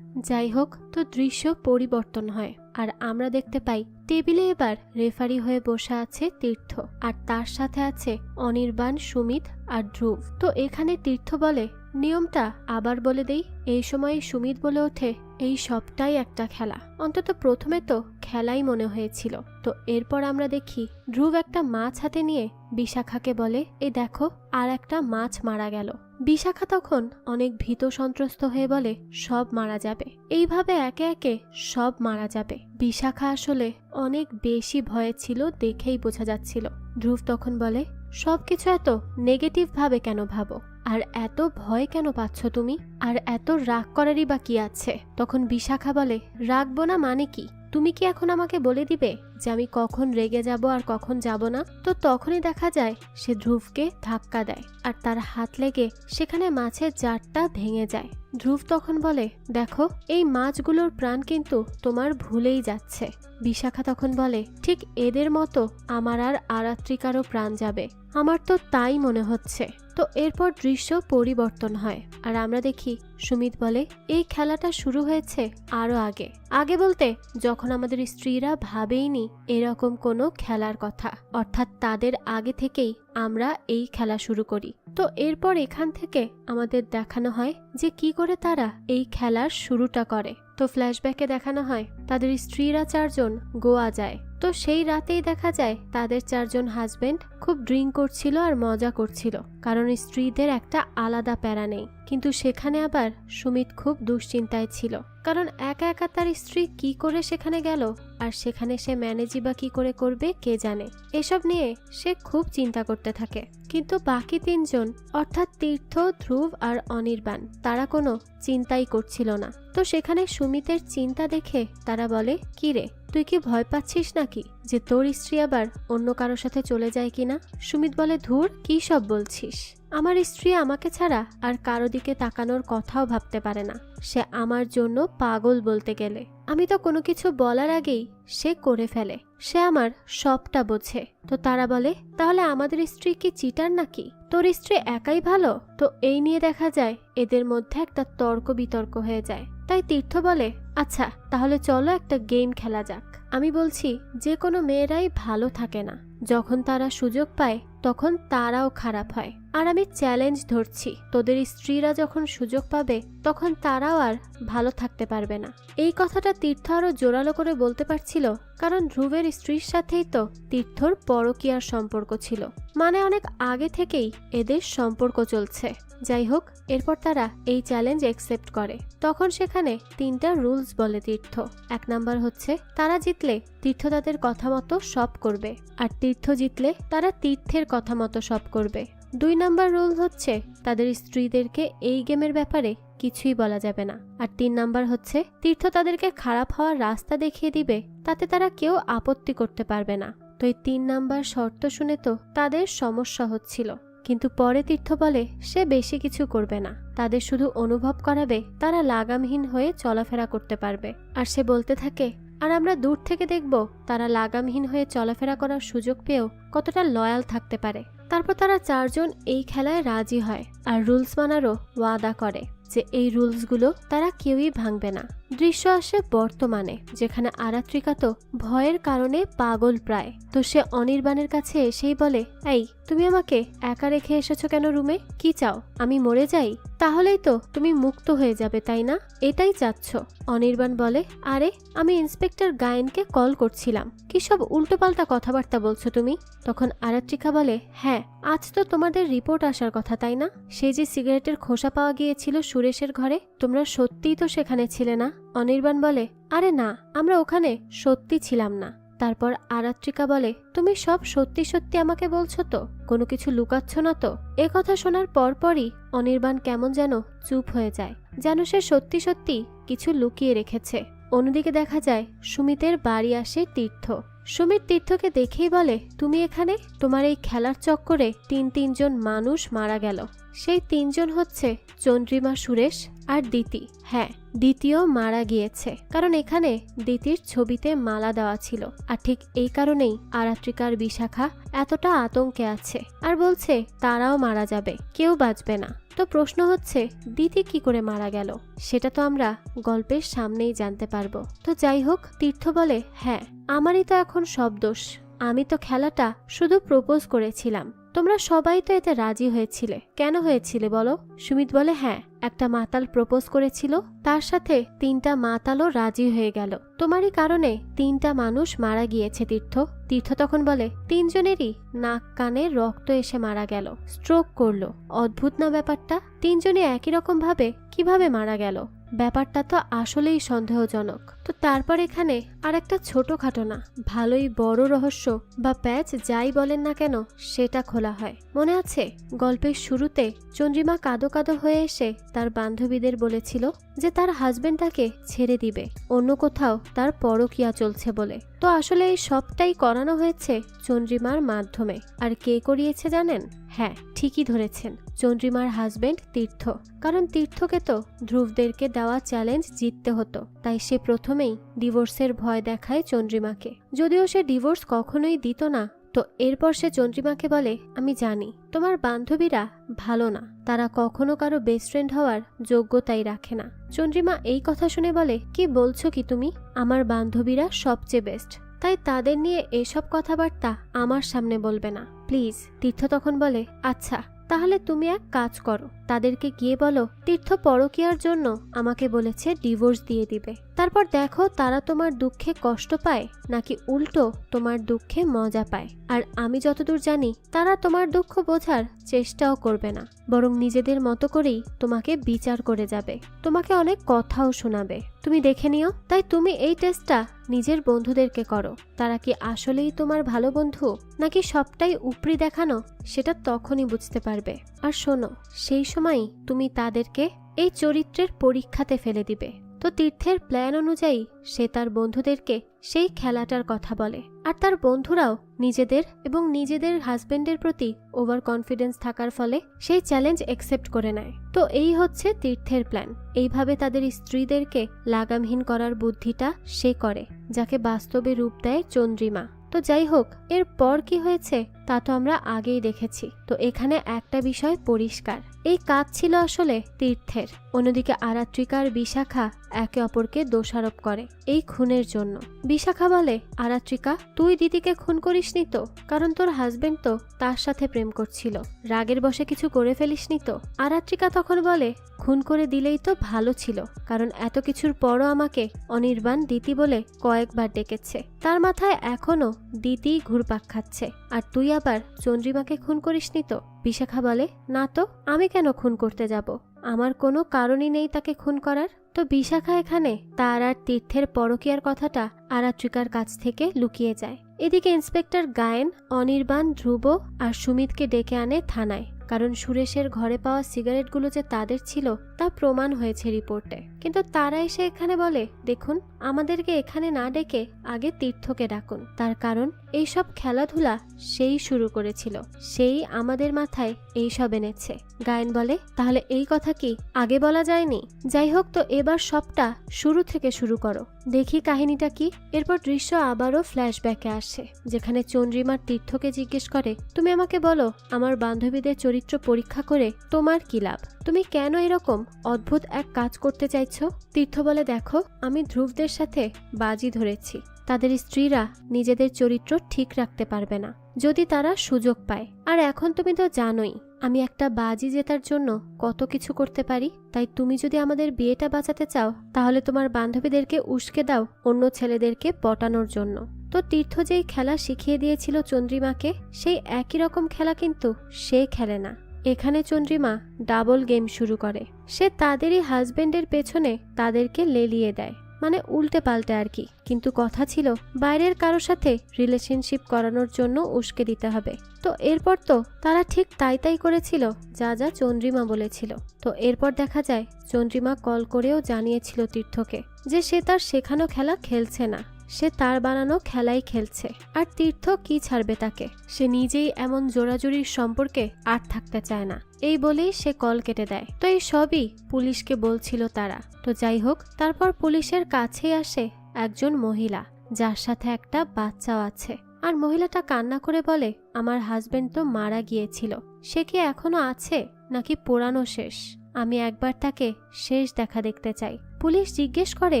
যাই হোক, তো দৃশ্য পরিবর্তন হয় আর আমরা দেখতে পাই টেবিলে এবার রেফারি হয়ে বসে আছে তীর্থ, আর তার সাথে আছে অনির্বাণ, সুমিত আর ধ্রুব। তো এখানে তীর্থ বলে, নিয়মটা আবার বলে দেই। এই সময় সুমিত বলে ওঠে, এই সবটাই একটা খেলা। অন্তত প্রথমে তো খেলাই মনে হয়েছিল। তো এরপর আমরা দেখি ধ্রুব একটা মাছ হাতে নিয়ে বিশাখাকে বলে, এই দেখো, আর একটা মাছ মারা গেল। বিশাখা তখন অনেক ভীত সন্ত্রস্ত হয়ে বলে, সব মারা যাবে, এইভাবে একে একে সব মারা যাবে। বিশাখা আসলে অনেক বেশি ভয়ে ছিল, দেখেই বোঝা যাচ্ছিল। ধ্রুব তখন বলে, সবকিছু এত নেগেটিভ ভাবে কেন ভাবো, আর এত ভয় কেন পাচ্ছ তুমি, আর এত রাগ করারই বা কি আছে? তখন বিশাখা বলে, রাগবো না মানে কি? তুমি কি এখন আমাকে বলে দিবে যে আমি কখন রেগে যাব আর কখন যাব না। তো তখনই দেখা যায় সে ধ্রুবকে ধাক্কা দেয় আর তার হাত লেগে সেখানে মাছের জারটা ভেঙে যায়। ধ্রুব তখন বলে, দেখো এই মাছগুলোর প্রাণ কিন্তু তোমার ভুলেই যাচ্ছে। বিশাখা তখন বলে, ঠিক এদের মতো আমার আর আরাত্রিকারও প্রাণ যাবে, আমার তো তাই মনে হচ্ছে। তো এরপর দৃশ্য পরিবর্তন হয় আর আমরা দেখি সুমিত বলে, এই খেলাটা শুরু হয়েছে আরো আগে আগে বলতে যখন আমাদের স্ত্রীরা ভাবেইনি এরকম কোনো খেলার কথা, অর্থাৎ তাদের আগে থেকেই আমরা এই খেলা শুরু করি। তো এরপর এখান থেকে আমাদের দেখানো হয় যে কি করে তারা এই খেলার শুরুটা করে। তো ফ্ল্যাশব্যাকে দেখানো হয় তাদের স্ত্রীরা 4 জন গোয়া যায়। তো সেই রাতেই দেখা যায় তাদের 4 জন হাজবেন্ড খুব ড্রিঙ্ক করছিল আর মজা করছিল, কারণ স্ত্রীদের একটা আলাদা প্যারা নেই। কিন্তু সেখানে আবার সুমিত খুব দুশ্চিন্তায় ছিল, কারণ একা একা তার স্ত্রী কি করে সেখানে গেল আর সেখানে সে ম্যানেজই বা কি করে করবে কে জানে। এসব নিয়ে সে খুব চিন্তা করতে থাকে। কিন্তু বাকি 3 জন অর্থাৎ তীর্থ, ধ্রুব আর অনির্বাণ তারা কোনো চিন্তাই করছিল না। তো সেখানে সুমিতের চিন্তা দেখে তারা বলে, কি রে তুই কি ভয় পাচ্ছিস নাকি যে তোর স্ত্রী আবার অন্য কারোর সাথে চলে যায় কিনা? সুমিত বলে, ধুর কি সব বলছিস, আমার স্ত্রী আমাকে ছাড়া আর কারো দিকে তাকানোর কথাও ভাবতে পারে না, সে আমার জন্য পাগল বলতে গেলে। আমি তো কোনো কিছু বলার আগেই সে করে ফেলে, সে আমার সবটা বোঝে। তো তারা বলে, তাহলে আমাদের স্ত্রী কি চিটার নাকি, তোর স্ত্রী একাই ভালো? তো এই নিয়ে দেখা যায় এদের মধ্যে একটা তর্ক বিতর্ক হয়ে যায়। তাই তীর্থ বলে, আচ্ছা তাহলে চলো একটা গেম খেলা যাক। আমি বলছি যে কোনো মেয়েরাই ভালো থাকে না, যখন তারা সুযোগ পায় তখন তারাও খারাপ হয়। আর আমি চ্যালেঞ্জ ধরছি, তোদের স্ত্রীরা যখন সুযোগ পাবে তখন তারাও আর ভালো থাকতে পারবে না। এই কথাটা তীর্থ আরো জোরালো করে বলতে পারছিল, কারণ ধ্রুবের স্ত্রীর সাথেই তো তীর্থর পরকীয়ার সম্পর্ক ছিল, মানে অনেক আগে থেকেই এদের সম্পর্ক চলছে। যাই হোক, এরপর তারা এই চ্যালেঞ্জ অ্যাকসেপ্ট করে। তখন সেখানে 3টা রুলস বলে তীর্থ। 1 নাম্বার হচ্ছে তারা জিতলে তীর্থ তাদের কথা মতো সব করবে, আর তীর্থ জিতলে তারা তীর্থের কথা মতো সব করবে। 2 নাম্বার রুল হচ্ছে তাদের স্ত্রীদেরকে এই গেমের ব্যাপারে কিছুই বলা যাবে না। আর 3 নাম্বার হচ্ছে তীর্থ তাদেরকে খারাপ হওয়ার রাস্তা দেখিয়ে দিবে, তাতে তারা কেউ আপত্তি করতে পারবে না। তো এই 3 নাম্বার শর্ত শুনে তো তাদের সমস্যা হচ্ছিল, কিন্তু পরে তীর্থ বলে সে বেশি কিছু করবে না, তাদের শুধু অনুভব করাবে তারা লাগামহীন হয়ে চলাফেরা করতে পারবে। আর সে বলতে থাকে, আর আমরা দূর থেকে দেখব তারা লাগামহীন হয়ে চলাফেরা করার সুযোগ পেয়েও কতটা লয়াল থাকতে পারে। তারপর তারা 4 জন এই খেলায় রাজি হয় আর রুলস মানারও ওয়াদা করে যে এই রুলসগুলো তারা কেউই ভাঙবে না। দৃশ্য আসে বর্তমানে, যেখানে আরাত্রিকা তো ভয়ের কারণে পাগল প্রায়। তো সে অনির্বাণের কাছে এসেই বলে, এই তুমি আমাকে একা রেখে এসেছো কেন রুমে? কি চাও, আমি মরে যাই? তাহলেই তো তুমি মুক্ত হয়ে যাবে, তাই না? এটাই চাচ্ছ? অনির্বাণ বলে, আরে আমি ইন্সপেক্টর গায়েনকে কল করছিলাম, কি সব উল্টোপাল্টা কথাবার্তা বলছো তুমি? তখন আরাত্রিকা বলে, হ্যাঁ আজ তো তোমাদের রিপোর্ট আসার কথা, তাই না? সেই যে সিগারেটের খোসা পাওয়া গিয়েছিল সুরেশের ঘরে, তোমরা সত্যিই তো সেখানে ছিলে না? অনির্বাণ বলে, আরে না, আমরা ওখানে সত্যি ছিলাম না। তারপর আরাত্রিকা বলে, তুমি সব সত্যি সত্যি আমাকে বলছো তো, কোনো কিছু লুকাচ্ছ না তো? এ কথা শোনার পরপরই অনির্বাণ কেমন যেন চুপ হয়ে যায়, যেন সে সত্যি সত্যি কিছু লুকিয়ে রেখেছে। অন্যদিকে দেখা যায় সুমিতের বাড়ি আসে তীর্থ। সুমিত তীর্থকে দেখেই বলে, তুমি এখানে? তোমার এই খেলার চক্করে 3 জন মানুষ মারা গেল। সেই 3 জন হচ্ছে চন্দ্রিমা, সুরেশ আর দিতি। হ্যাঁ, দ্বিতীয় মারা গিয়েছে, কারণ এখানে দিতির ছবিতে মালা দেওয়া ছিল। আর ঠিক এই কারণেই আরাত্রিকার বিশাখা এতটা আতঙ্কে আছে আর বলছে তারাও মারা যাবে, কেউ বাঁচবে না। তো প্রশ্ন হচ্ছে দিতি কি করে মারা গেল, সেটা তো আমরা গল্পের সামনেই জানতে পারবো। তো যাই হোক, তীর্থ বলে, হ্যাঁ আমারই তো এখন সব দোষ, আমি তো খেলাটা শুধু প্রপোজ করেছিলাম, তোমরা সবাই তো এতে রাজি হয়েছিলে। কেন হয়েছিলে বলো? সুমিত বলে, হ্যাঁ একটা মাতাল প্রপোজ করেছিল, তার সাথে 3টা মাতালও রাজি হয়ে গেল, তোমারই কারণে 3টা মানুষ মারা গিয়েছে তীর্থ। তীর্থ তখন বলে, 3 জনেরই নাক কানে রক্ত এসে মারা গেল, স্ট্রোক করলো। অদ্ভুত না ব্যাপারটা? 3 জনই একই রকম ভাবে কিভাবে মারা গেল? ব্যাপারটা তো আসলেই সন্দেহজনক। তো তারপর এখানে আর একটা ছোটখাটো না, ভালোই বড় রহস্য বা প্যাচ যাই বলেন না কেন সেটা খোলা হয়। মনে আছে গল্পের শুরুতে চন্দ্রিমা কাঁদো কাঁদো হয়ে এসে তার বান্ধবীদের বলেছিল যে তার হাজবেন্ড তাকে ছেড়ে দিবে, অন্য কোথাও তার পরকীয়া চলছে বলে। তো আসলে এই সবটাই করানো হয়েছে চন্দ্রিমার মাধ্যমে। আর কে করিয়েছে জানেন? হ্যাঁ, ঠিকই ধরেছেন, চন্দ্রিমার হাজবেন্ড তীর্থ। কারণ তীর্থকে তো ধ্রুবদেরকে দেওয়া চ্যালেঞ্জ জিততে হতো, তাই সে প্রথমেই ডিভোর্সের ভয় দেখায় চন্দ্রিমাকে। যদিও সে ডিভোর্স কখনোই দিত না। তো এরপর সে চন্দ্রিমাকে বলে, আমি জানি তোমার বান্ধবীরা ভালো না, তারা কখনো কারো বেস্ট ফ্রেন্ড হওয়ার যোগ্যতাই রাখে না। চন্দ্রিমা এই কথা শুনে বলে, কি বলছো কি তুমি? আমার বান্ধবীরা সবচেয়ে বেস্ট, তাই তাদের নিয়ে এসব কথাবার্তা আমার সামনে বলবে না প্লিজ। তীর্থ তখন বলে, আচ্ছা তাহলে তুমি এক কাজ করো, তাদেরকে গিয়ে বলো তীর্থ পরকীয়ার জন্য আমাকে বলেছে ডিভোর্স দিয়ে দিবে। তারপর দেখো তারা তোমার দুঃখে কষ্ট পায় নাকি উল্টো তোমার দুঃখে মজা পায়। আর আমি যতদূর জানি তারা তোমার দুঃখ বোঝার চেষ্টাও করবে না, বরং নিজেদের মতো করেই তোমাকে বিচার করে যাবে, তোমাকে অনেক কথাও শোনাবে। তুমি দেখে নিও। তাই তুমি এই টেস্টটা নিজের বন্ধুদেরকে করো, তারা কি আসলেই তোমার ভালো বন্ধু নাকি সবটাই উপরি দেখানো, সেটা তখনই বুঝতে পারবে। আর শোনো, সেই সময়ই তুমি তাদেরকে এই চরিত্রের পরীক্ষাতে ফেলে দিবে। তো তীর্থের প্ল্যান অনুযায়ী সে তার বন্ধুদেরকে সেই খেলাটার কথা বলে। আর তার বন্ধুরাও নিজেদের এবং নিজেদের হাজবেন্ডের প্রতি ওভার কনফিডেন্স থাকার ফলে সেই চ্যালেঞ্জ অ্যাকসেপ্ট করে নেয়। তো এই হচ্ছে তীর্থের প্ল্যান। এইভাবে তাদের স্ত্রীদেরকে লাগামহীন করার বুদ্ধিটা সে করে, যাকে বাস্তবে রূপ দেয় চন্দ্রিমা। তো যাই হোক, এর পর কি হয়েছে তা তো আমরা আগেই দেখেছি। তো এখানে একটা বিষয় পরিষ্কার, এই কাজ ছিল আসলে তীর্থের। অন্যদিকে আরাত্রিকা আর বিশাখা একে অপরকে দোষারোপ করে এই খুনের জন্য। বিশাখা বলে, আরাত্রিকা তুই দিদিকে খুন করিসনি তো? কারণ তোর হাজবেন্ড তো তার সাথে প্রেম করছিল, রাগের বশে কিছু করে ফেলিসনি তো? আরাত্রিকা তখন বলে, খুন করে দিলেই তো ভালো ছিল, কারণ এত কিছুর পরও আমাকে অনির্বাণ দিতি বলে কয়েকবার ডেকেছে, তার মাথায় এখনো দিতি ঘুরপাক খাচ্ছে। আর তুই আবার চন্দ্রিমাকে খুন করিসনি তো? বিশাখা বলে, না তো, আমি কেন খুন করতে যাব? আমার কোনো কারণই নেই তাকে খুন করার। তো বিশাখা এখানে তার আর তীর্থের পরকীয়ার কথাটা আরাত্রিকার কাছ থেকে লুকিয়ে যায়। এদিকে ইন্সপেক্টর গায়েন অনির্বাণ, ধ্রুব আর সুমিতকে ডেকে আনে থানায়, কারণ সুরেশের ঘরে পাওয়া সিগারেটগুলো যে তাদের ছিল তা প্রমাণ হয়েছে রিপোর্টে। কিন্তু তারা এসে এখানে বলে, দেখুন আমাদেরকে এখানে না ডেকে আগে তীর্থকে ডাকুন, তার কারণ এইসব খেলাধুলা সেই শুরু করেছিল, সেই আমাদের মাথায় এইসব এনেছে। গায়েন বলে, তাহলে এই কথা কি আগে বলা যায়নি? যাই হোক, তো এবার সবটা শুরু থেকে শুরু করো, দেখি কাহিনীটা কি। এরপর দৃশ্য আবারও ফ্ল্যাশব্যাকে আসে, যেখানে চন্দ্রিমার তীর্থকে জিজ্ঞেস করে, তুমি আমাকে বলো আমার বান্ধবীদের চরিত্র পরীক্ষা করে তোমার কি লাভ? তুমি কেন এরকম অদ্ভুত এক কাজ করতে চাইছো? তীর্থ বলে, দেখো আমি ধ্রুবদের সাথে বাজি ধরেছি, তাদের স্ত্রীরা নিজেদের চরিত্র ঠিক রাখতে পারবে না যদি তারা সুযোগ পায়। আর এখন তুমি তো জানোই আমি একটা বাজি জেতার জন্য কত কিছু করতে পারি। তাই তুমি যদি আমাদের বিয়েটা বাঁচাতে চাও তাহলে তোমার বান্ধবীদেরকে উস্কে দাও অন্য ছেলেদেরকে পটানোর জন্য। তো তীর্থ যেই খেলা শিখিয়ে দিয়েছিল চন্দ্রিমাকে, সেই একই রকম খেলা কিন্তু সে খেলে না। এখানে চন্দ্রিমা ডাবল গেম শুরু করে, সে তাদেরই হাজবেন্ডের পেছনে তাদেরকে লেলিয়ে দেয়, মানে উল্টে পাল্টে আর কি। কিন্তু কথা ছিল বাইরের কারোর সাথে রিলেশনশিপ করানোর জন্য উস্কে দিতে হবে। তো এরপর তো তারা ঠিক তাই করেছিল যা যা চন্দ্রিমা বলেছিল। তো এরপর দেখা যায় চন্দ্রিমা কল করেও জানিয়েছিল তীর্থকে যে সে তার শেখানো খেলা খেলছে না, সে তার বানানো খেলাই খেলছে। আর তীর্থ কি ছাড়বে তাকে, সে নিজেই এমন জোরাজুরির সম্পর্কে আর থাকতে চায় না, এই বলেই সে কল কেটে দেয়। তো এই সবই পুলিশকে বলছিল তারা। তো যাই হোক, তারপর পুলিশের কাছেই আসে একজন মহিলা, যার সাথে একটা বাচ্চাও আছে। আর মহিলাটা কান্না করে বলে, আমার হাজবেন্ড তো মারা গিয়েছিল, সে কি এখনো আছে নাকি পোড়ানো শেষ? আমি একবার তাকে শেষ দেখা দেখতে চাই। পুলিশ জিজ্ঞেস করে,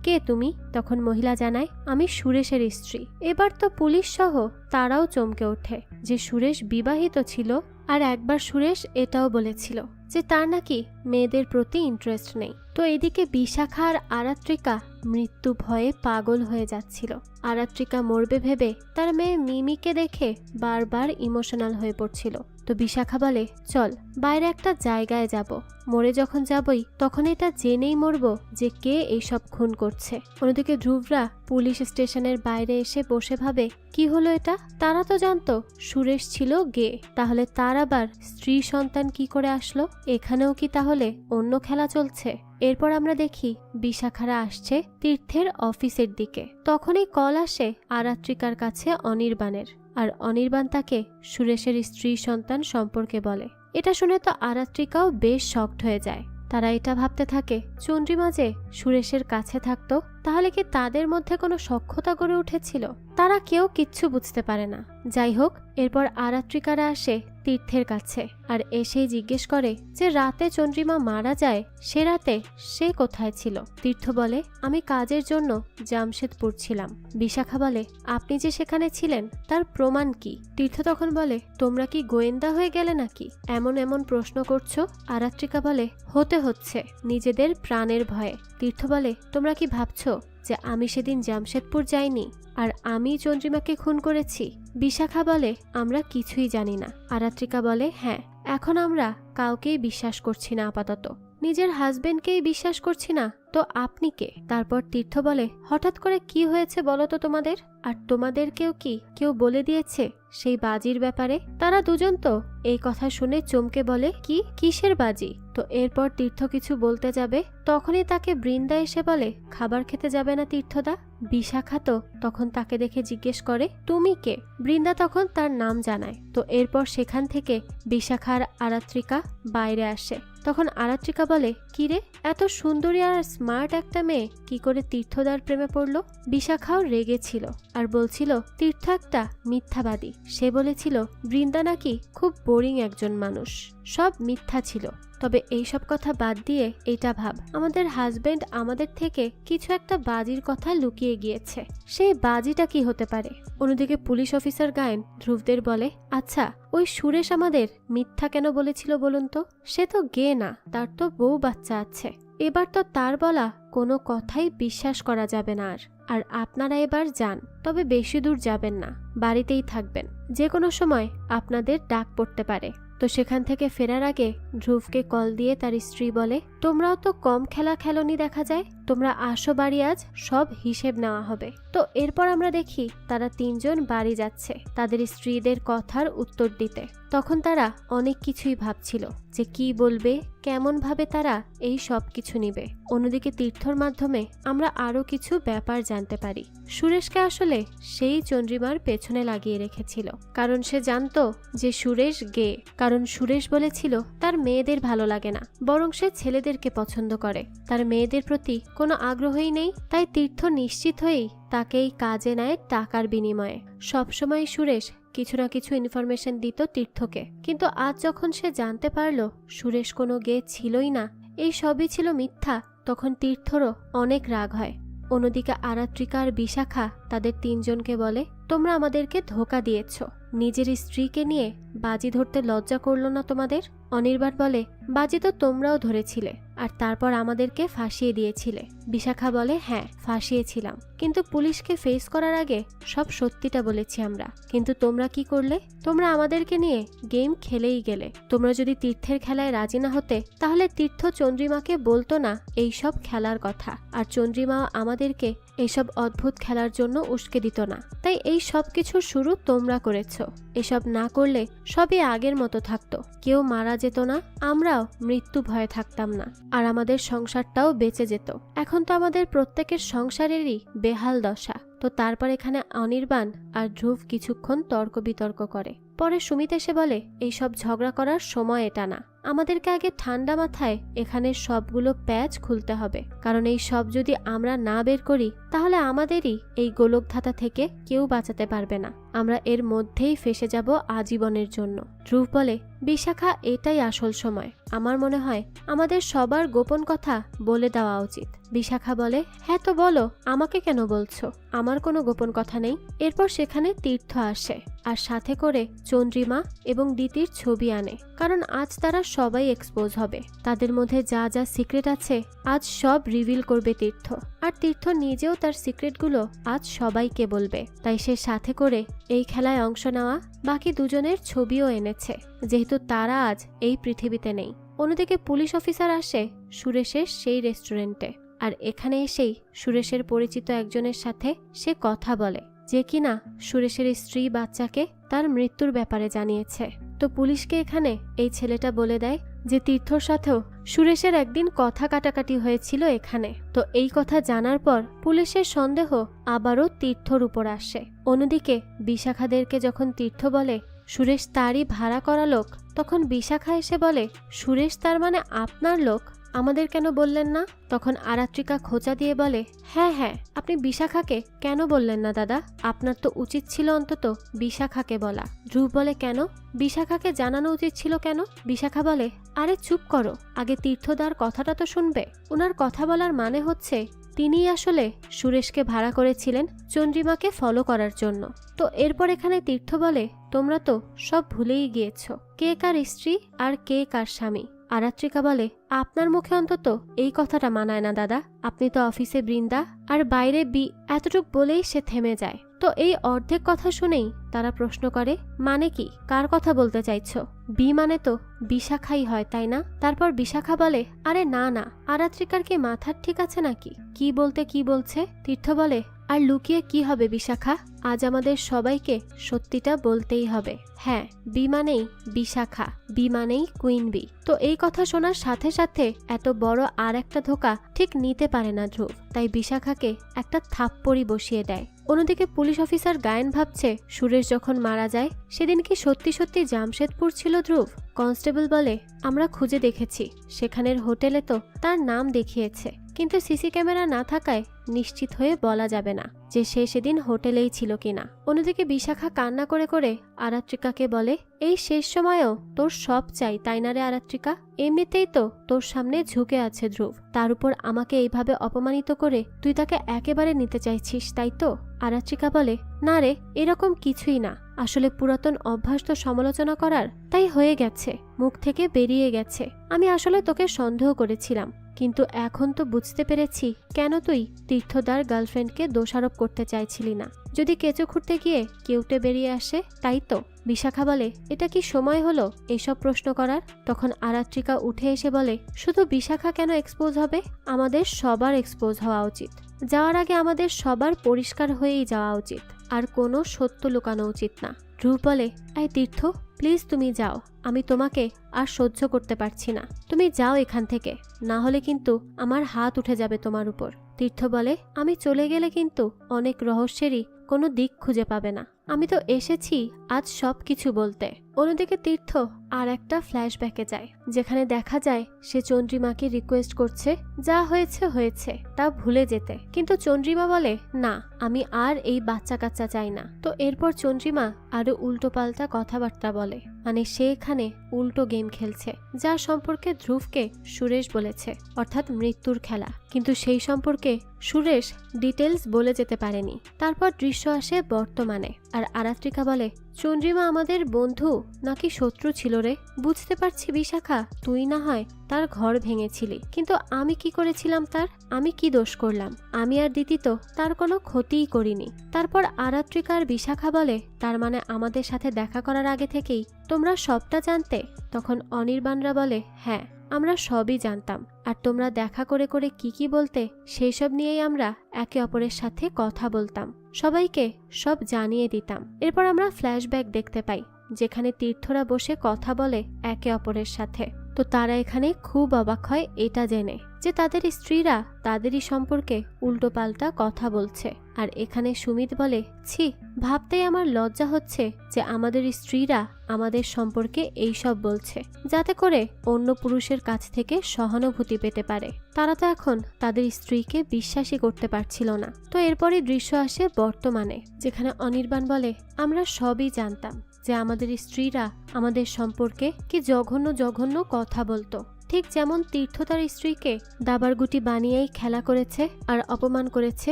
কে তুমি? তখন মহিলা জানায়, আমি সুরেশের স্ত্রী। এবার তো পুলিশ সহ তারাও চমকে ওঠে যে সুরেশ বিবাহিত ছিল। আর একবার সুরেশ এটাও বলেছিল যে তার নাকি মেয়েদের প্রতি ইন্টারেস্ট নেই। তো এদিকে বিশাখা আর আরাত্রিকা মৃত্যু ভয়ে পাগল হয়ে যাচ্ছিল। আরাত্রিকা মরবে ভেবে তার মেয়ে মিমিকে দেখে বারবার ইমোশনাল হয়ে পড়ছিল। তো তো বিশাখা বলে চল বাইরে একটা জায়গায় যাব, মরে যখন যাবই তখন এটা জেনেই মরবো যে কে এইসব খুন করছে। অন্যদিকে ধ্রুবরা পুলিশ স্টেশনের বাইরে এসে বসে ভাবে কি হলো এটা। তারা তো জানতো সুরেশ ছিল গে, তাহলে তার আবার স্ত্রী সন্তান কি করে আসলো? এখানেও কি তাহলে অন্য খেলা চলছে? এরপর আমরা দেখি বিশাখারা আসছে তীর্থের অফিসের দিকে। তখনই কল আসে আরাত্রিকার কাছে অনির্বাণের, আর অনির্বাণ তাকে সুরেশের স্ত্রী সন্তান সম্পর্কে বলে। এটা শুনে তো আরাত্রিকাও বেশ শকড হয়ে যায়। তারা এটা ভাবতে থাকে চন্দ্রিমা যে সুরেশের কাছে থাকতো তাহলে কি তাদের মধ্যে কোনো সখ্যতা গড়ে উঠেছিল? তারা কেউ কিচ্ছু বুঝতে পারে না। যাই হোক, এরপর আরাত্রিকারা আসে তীর্থের কাছে আর এসেই জিজ্ঞেস করে যে রাতে চন্দ্রিমা মারা যায় সে রাতে সে কোথায় ছিল। তীর্থ বলে আমি কাজের জন্য জামশেদপুর ছিলাম। বিশাখা বলে আপনি যে সেখানে ছিলেন তার প্রমাণ কি? তীর্থ তখন বলে তোমরা কি গোয়েন্দা হয়ে গেলে নাকি এমন এমন প্রশ্ন করছো? আরাত্রিকা বলে হতে হচ্ছে নিজেদের প্রাণের ভয়ে। তীর্থ বলে তোমরা কি ভাবছো যে আমি সেদিন জামশেদপুর যাইনি আর আমি চন্দ্রিমাকে খুন করেছি? বিশাখা বলে আমরা কিছুই জানি না। আরাত্রিকা বলে হ্যাঁ, এখন আমরা কাউকেই বিশ্বাস করছি না, আপাতত নিজের হাজবেন্ডকেই বিশ্বাস করছি না, তো আপনি কে? তারপর তীর্থ বলে হঠাৎ করে কি হয়েছে বলো তো তোমাদের? আর তোমাদেরকেও কি কেউ বলে দিয়েছে সেই বাজির ব্যাপারে? তারা দুজন তো এই কথা শুনে চমকে বলে কি কিসের বাজি? তো এরপর তীর্থ কিছু বলতে যাবে তখনই তাকে বৃন্দা এসে বলে খাবার খেতে যাবে না তীর্থদা? বিশাখা তো তখন তাকে দেখে জিজ্ঞেস করে তুমি কে? বৃন্দা তখন তার নাম জানায়। তো এরপর সেখান থেকে বিশাখার আরাত্রিকা বাইরে আসে। তখন আরাত্রিকা বলে কিরে, এত সুন্দরী আর স্মার্ট একটা মেয়ে কি করে তীর্থদার প্রেমে পড়লো? বিশাখাও রেগেছিল আর বলছিল তীর্থ একটা মিথ্যাবাদী। সে বলেছিল বৃন্দা নাকি খুব বোরিং একজন মানুষ, সব মিথ্যা ছিল। তবে এইসব কথা বাদ দিয়ে এটা ভাব, আমাদের হাজবেন্ড আমাদের থেকে কিছু একটা বাজির কথা লুকিয়ে গিয়েছে, সেই বাজিটা কি হতে পারে? অন্যদিকে পুলিশ অফিসার গায়েন ধ্রুবদের বলে আচ্ছা ওই সুরেশ আমাদের মিথ্যা কেন বলেছিল বলুন তো? সে তো গে না, তার তো বউ বাচ্চা আছে। এবার তো তার বলা কোনো কথাই বিশ্বাস করা যাবে না। আর আপনারা এবার যান, তবে বেশি দূর যাবেন না, বাড়িতেই থাকবেন, যে কোনো সময় আপনাদের ডাক পড়তে পারে। তো সেখান থেকে ফেরার আগে ধ্রুবকে কল দিয়ে তার স্ত্রী বলে তোমরাও তো কম খেলা খেলনি দেখা যায়, তোমরা আসো বাড়ি, আজ সব হিসেব নেওয়া হবে। তো এরপর আমরা দেখি তারা তিনজন বাড়ি যাচ্ছে তাদের স্ত্রীদের কথার উত্তর দিতে। তখন তারা অনেক কিছুই ভাবছিল যে কি বলবে, কেমন ভাবে তারা এই সব কিছু নিবে। অন্যদিকে তীর্থর মাধ্যমে আমরা আরো কিছু ব্যাপার জানতে পারি। সুরেশকে আসলে সেই চন্দ্রিমার পেছনে লাগিয়ে রেখেছিল, কারণ সে জানতো যে সুরেশ গে। কারণ সুরেশ বলেছিল তার মেয়েদের ভালো লাগে না, বরং সে ছেলেদেরকে পছন্দ করে, তার মেয়েদের প্রতি কোনো আগ্রহই নেই। তাই তীর্থ নিশ্চিত হয়েই তাকেই কাজে নেয় টাকার বিনিময়ে। সবসময় সুরেশ কিছু না কিছু ইনফরমেশন দিত তীর্থকে, কিন্তু আজ যখন সে জানতে পারল সুরেশ কোনো গে ছিলই না, এই সবই ছিল মিথ্যা, তখন তীর্থরও অনেক রাগ হয়। অন্যদিকে আরাত্রিকা আর বিশাখা তাদের তিনজনকে বলে তোমরা আমাদেরকে ধোঁকা দিয়েছ, নিজের স্ত্রীকে নিয়ে বাজি ধরতে লজ্জা করলো না তোমাদের? অনির্বাণ বলে বাজি তো তোমরাও ধরেছিলে আর তারপর আমাদেরকে ফাঁসিয়ে দিয়েছিলে। বিশাখা বলে হ্যাঁ ফাঁসিয়েছিলাম, কিন্তু পুলিশকে ফেস করার আগে সব সত্যিটা বলেছি আমরা। কিন্তু তোমরা কি করলে? তোমরা আমাদেরকে নিয়ে গেম খেলেই গেলে। তোমরা যদি তীর্থের খেলায় রাজি না হতে তাহলে তীর্থ চন্দ্রিমাকে বলতো না এই সব খেলার কথা, আর চন্দ্রিমা আমাদেরকে এইসব অদ্ভুত খেলার জন্য উস্কে দিত না। তাই এই সব কিছুর শুরু তোমরা করেছো। এসব না করলে সবই আগের মতো থাকতো, কেউ মারা যেত না, আমরাও মৃত্যু ভয়ে থাকতাম না, আর আমাদের সংসারটাও বেঁচে যেত। এখন তো আমাদের প্রত্যেকের সংসারেরই বেহাল দশা। তো তারপর এখানে অনির্বাণ আর ধ্রুব কিছুক্ষণ তর্ক বিতর্ক করে। পরে সুমিত এসে বলে এইসব ঝগড়া করার সময় এটা না, আমাদেরকে আগে ঠান্ডা মাথায় এখানে সবগুলো প্যাচ খুলতে হবে, কারণ এই সব যদি আমরা না বের করি তাহলে আমাদেরই এই গোলকধাতা থেকে কেউ বাঁচাতে পারবে না, আমরা এর মধ্যেই ফেসে যাব আজীবনের জন্য। ধ্রুব বলে বিশাখা এটাই আসল সময়, আমার মনে হয় আমাদের সবার গোপন কথা বলে দেওয়া উচিত। বিশাখা বলে হ্যাঁ তো বলো, আমাকে কেন বলছো? আমার কোনো গোপন কথা নেই। এরপর সেখানে তীর্থ আসে আর সাথে করে চন্দ্রিমা এবং দিতির ছবি আনে, কারণ আজ তারা সবাই এক্সপোজ হবে। তাদের মধ্যে যা যা সিক্রেট আছে আজ সব রিভিল করবে তীর্থ। আর তীর্থ নিজেও তার সিক্রেটগুলো আজ সবাইকে বলবে। তাই সে সাথে করে এই খেলায় অংশ নেওয়া বাকি দুজনের ছবিও এনেছে, যেহেতু তারা আজ এই পৃথিবীতে নেই। অন্যদিকে পুলিশ অফিসার আসে সুরেশের সেই রেস্টুরেন্টে, আর এখানে এসেই সুরেশের পরিচিত একজনের সাথে সে কথা বলে, যে কিনা সুরেশের স্ত্রী বাচ্চাকে তার মৃত্যুর ব্যাপারে জানিয়েছে। তো পুলিশকে এখানে এই ছেলেটা বলে দেয় যে তীর্থর সাথেও সুরেশের একদিন কথা কাটাকাটি হয়েছিল এখানে। তো এই কথা জানার পর পুলিশের সন্দেহ আবারও তীর্থর উপর আসে। অন্যদিকে বিশাখাদেরকে যখন তীর্থ বলে সুরেশ তারই ভাড়া করা লোক, তখন বিশাখা এসে বলে, সুরেশ তার মানে আপনার লোক, আমাদের কেন বললেন না? তখন আরাত্রিকা খোঁচা দিয়ে বলে, হ্যাঁ হ্যাঁ, আপনি বিশাখাকে কেন বললেন না দাদা? আপনার তো উচিত ছিল অন্তত বিশাখাকে বলা। ধ্রুব বলে, কেন? বিশাখাকে জানানো উচিত ছিল কেন? বিশাখা বলে, আরে চুপ করো, আগে তীর্থদার কথাটা তো শুনবে। ওনার কথা বলার মানে হচ্ছে তিনিই আসলে সুরেশকে ভাড়া করেছিলেন চন্দ্রিমাকে ফলো করার জন্য। তো এরপর এখানে তীর্থ বলে, তোমরা তো সব ভুলেই গিয়েছো, কে কার স্ত্রী আর কে কার স্বামী। আরাত্রিকা বলে, আপনার মুখে অন্তত এই কথাটা মানায় না দাদা, আপনি তো অফিসে বৃন্দা আর বাইরে বি। এতটুক বলেই সে থেমে যায়। তো এই অর্ধেক কথা শুনেই তারা প্রশ্ন করে, মানে কি, কার কথা বলতে চাইছো? বি মানে তো বিশাখাই হয়, তাই না? তারপর বিশাখা বলে, আরে না না, আরাত্রিকার কি মাথার ঠিক আছে নাকি? কি বলতে কি বলছে? তীর্থ বলে, আর লুকিয়ে কি হবে বিশাখা, আজ আমাদের সবাইকে সত্যিটা বলতেই হবে। হ্যাঁ, বি মানেই বিশাখা, বি মানেই কুইন বি। তো এই কথা শোনার সাথে সাথে এত বড় আর একটা ধোঁকা ঠিক নিতে পারে না ধ্রুব, তাই বিশাখাকে একটা থাপ্পড়ি বসিয়ে দেয়। অন্যদিকে পুলিশ অফিসার গায়েন ভাবছে সুরেশ যখন মারা যায় সেদিন কি সত্যি সত্যি জামশেদপুর ছিল ধ্রুব? কনস্টেবল বলে, আমরা খুঁজে দেখেছি, সেখানের হোটেলে তো তার নাম দেখিয়েছে, কিন্তু সিসি ক্যামেরা না থাকায় নিশ্চিত হয়ে বলা যাবে না যে সে সেদিন হোটেলেই ছিল কিনা। অন্যদিকে বিশাখা কান্না করে করে আরাত্রিকাকে বলে, এই শেষ সময়েও তোর সব চাই তাই না রে আরাত্রিকা? এমনিতেই তো তোর সামনে ঝুঁকে আছে ধ্রুব, তার উপর আমাকে এইভাবে অপমানিত করে তুই তাকে একেবারে নিতে চাইছিস, তাই তো? আরাত্রিকা বলে, না রে, এরকম কিছুই না, আসলে পুরাতন অভ্যাস তো সমালোচনা করার, তাই হয়ে গেছে, মুখ থেকে বেরিয়ে গেছে। আমি আসলে তোকে সন্দেহ করেছিলাম, কিন্তু এখন তো বুঝতে পেরেছি কেন তুই তীর্থদার গার্লফ্রেন্ডকে দোষারোপ করতে চাইছিলি না। যদি কেঁচো খুঁড়তে গিয়ে কেউটে বেরিয়ে আসে, তাই তো? বিশাখা বলে, এটা কি সময় হলো এইসব প্রশ্ন করার? তখন আরাত্রিকা উঠে এসে বলে, শুধু বিশাখা কেন এক্সপোজ হবে, আমাদের সবার এক্সপোজ হওয়া উচিত। যাওয়ার আগে আমাদের সবার পরিষ্কার হয়েই যাওয়া উচিত, আর কোনো সত্য লুকানো উচিত না। ধ্রুব বলে, এই তীর্থ প্লিজ তুমি যাও, আমি তোমাকে আর সহ্য করতে পারছি না, তুমি যাও এখান থেকে, না হলে কিন্তু আমার হাত উঠে যাবে তোমার উপর। তীর্থ বলে, আমি চলে গেলে কিন্তু অনেক রহস্যেরই কোনো দিক খুঁজে পাবে না, আমি তো এসেছি আজ সব কিছু বলতে। অন্যদিকে তীর্থ আর একটা ফ্ল্যাশব্যাকে যায়, যেখানে দেখা যায় সে চন্দ্রিমাকে রিকোয়েস্ট করছে যা হয়েছে হয়েছে তা ভুলে যেতে, কিন্তু চন্দ্রিমা বলে, না, আমি আর এই বাচ্চা কাচ্চা চাই না। তো এরপর চন্দ্রিমা আরো উল্টোপাল্টা কথাবার্তা বলে, মানে সে এখানে উল্টো গেম খেলছে, যা সম্পর্কে ধ্রুবকে সুরেশ বলেছে, অর্থাৎ মৃত্যুর খেলা, কিন্তু সেই সম্পর্কে সুরেশ ডিটেলস বলে যেতে পারেনি। তারপর দৃশ্য আসে বর্তমানে, আর আরাত্রিকা বলে, চন্দ্রিমা আমাদের বন্ধু নাকি শত্রু ছিল রে? বুঝতে পারছি বিশাখা, তুই না হয় তার ঘর ভেঙেছিলি, কিন্তু আমি কি করেছিলাম তার? আমি কি দোষ করলাম? আমি আর দিতি তো তার কোনো ক্ষতিই করিনি। তারপর আরাত্রিকা আর বিশাখা বলে, তার মানে আমাদের সাথে দেখা করার আগে থেকেই তোমরা সবটা জানতে? তখন অনির্বাণরা বলে, হ্যাঁ, আমরা সবই জানতাম, আর তোমরা দেখা করে করে কি কি বলতে সেই সব নিয়েই আমরা একে অপরের সাথে কথা বলতাম, সবাইকে সব জানিয়ে দিতাম। এরপর আমরা ফ্ল্যাশব্যাক দেখতে পাই, যেখানে তীর্থরা বসে কথা বলে একে অপরের সাথে। তো তারা এখানে খুব অবাক হয় এটা জেনে যে তাদের স্ত্রীরা তাদেরই সম্পর্কে উল্টোপাল্টা কথা বলছে। আর এখানে সুমিত বলে, ছি, ভাবতেই আমার লজ্জা হচ্ছে যে আমাদের স্ত্রীরা আমাদের সম্পর্কে এইসব বলছে, যাতে করে অন্য পুরুষের কাছ থেকে সহানুভূতি পেতে পারে। তারা তো এখন তাদের স্ত্রীকে বিশ্বাসই করতে পারছিল না। তো এরপরে দৃশ্য আসে বর্তমানে, যেখানে অনির্বাণ বলে, আমরা সবই জানতাম যে আমাদের স্ত্রীরা আমাদের সম্পর্কে কি জঘন্য জঘন্য কথা বলতো, ঠিক যেমন তীর্থ তার স্ত্রীকে দাবার গুটি বানিয়েই খেলা করেছে আর অপমান করেছে,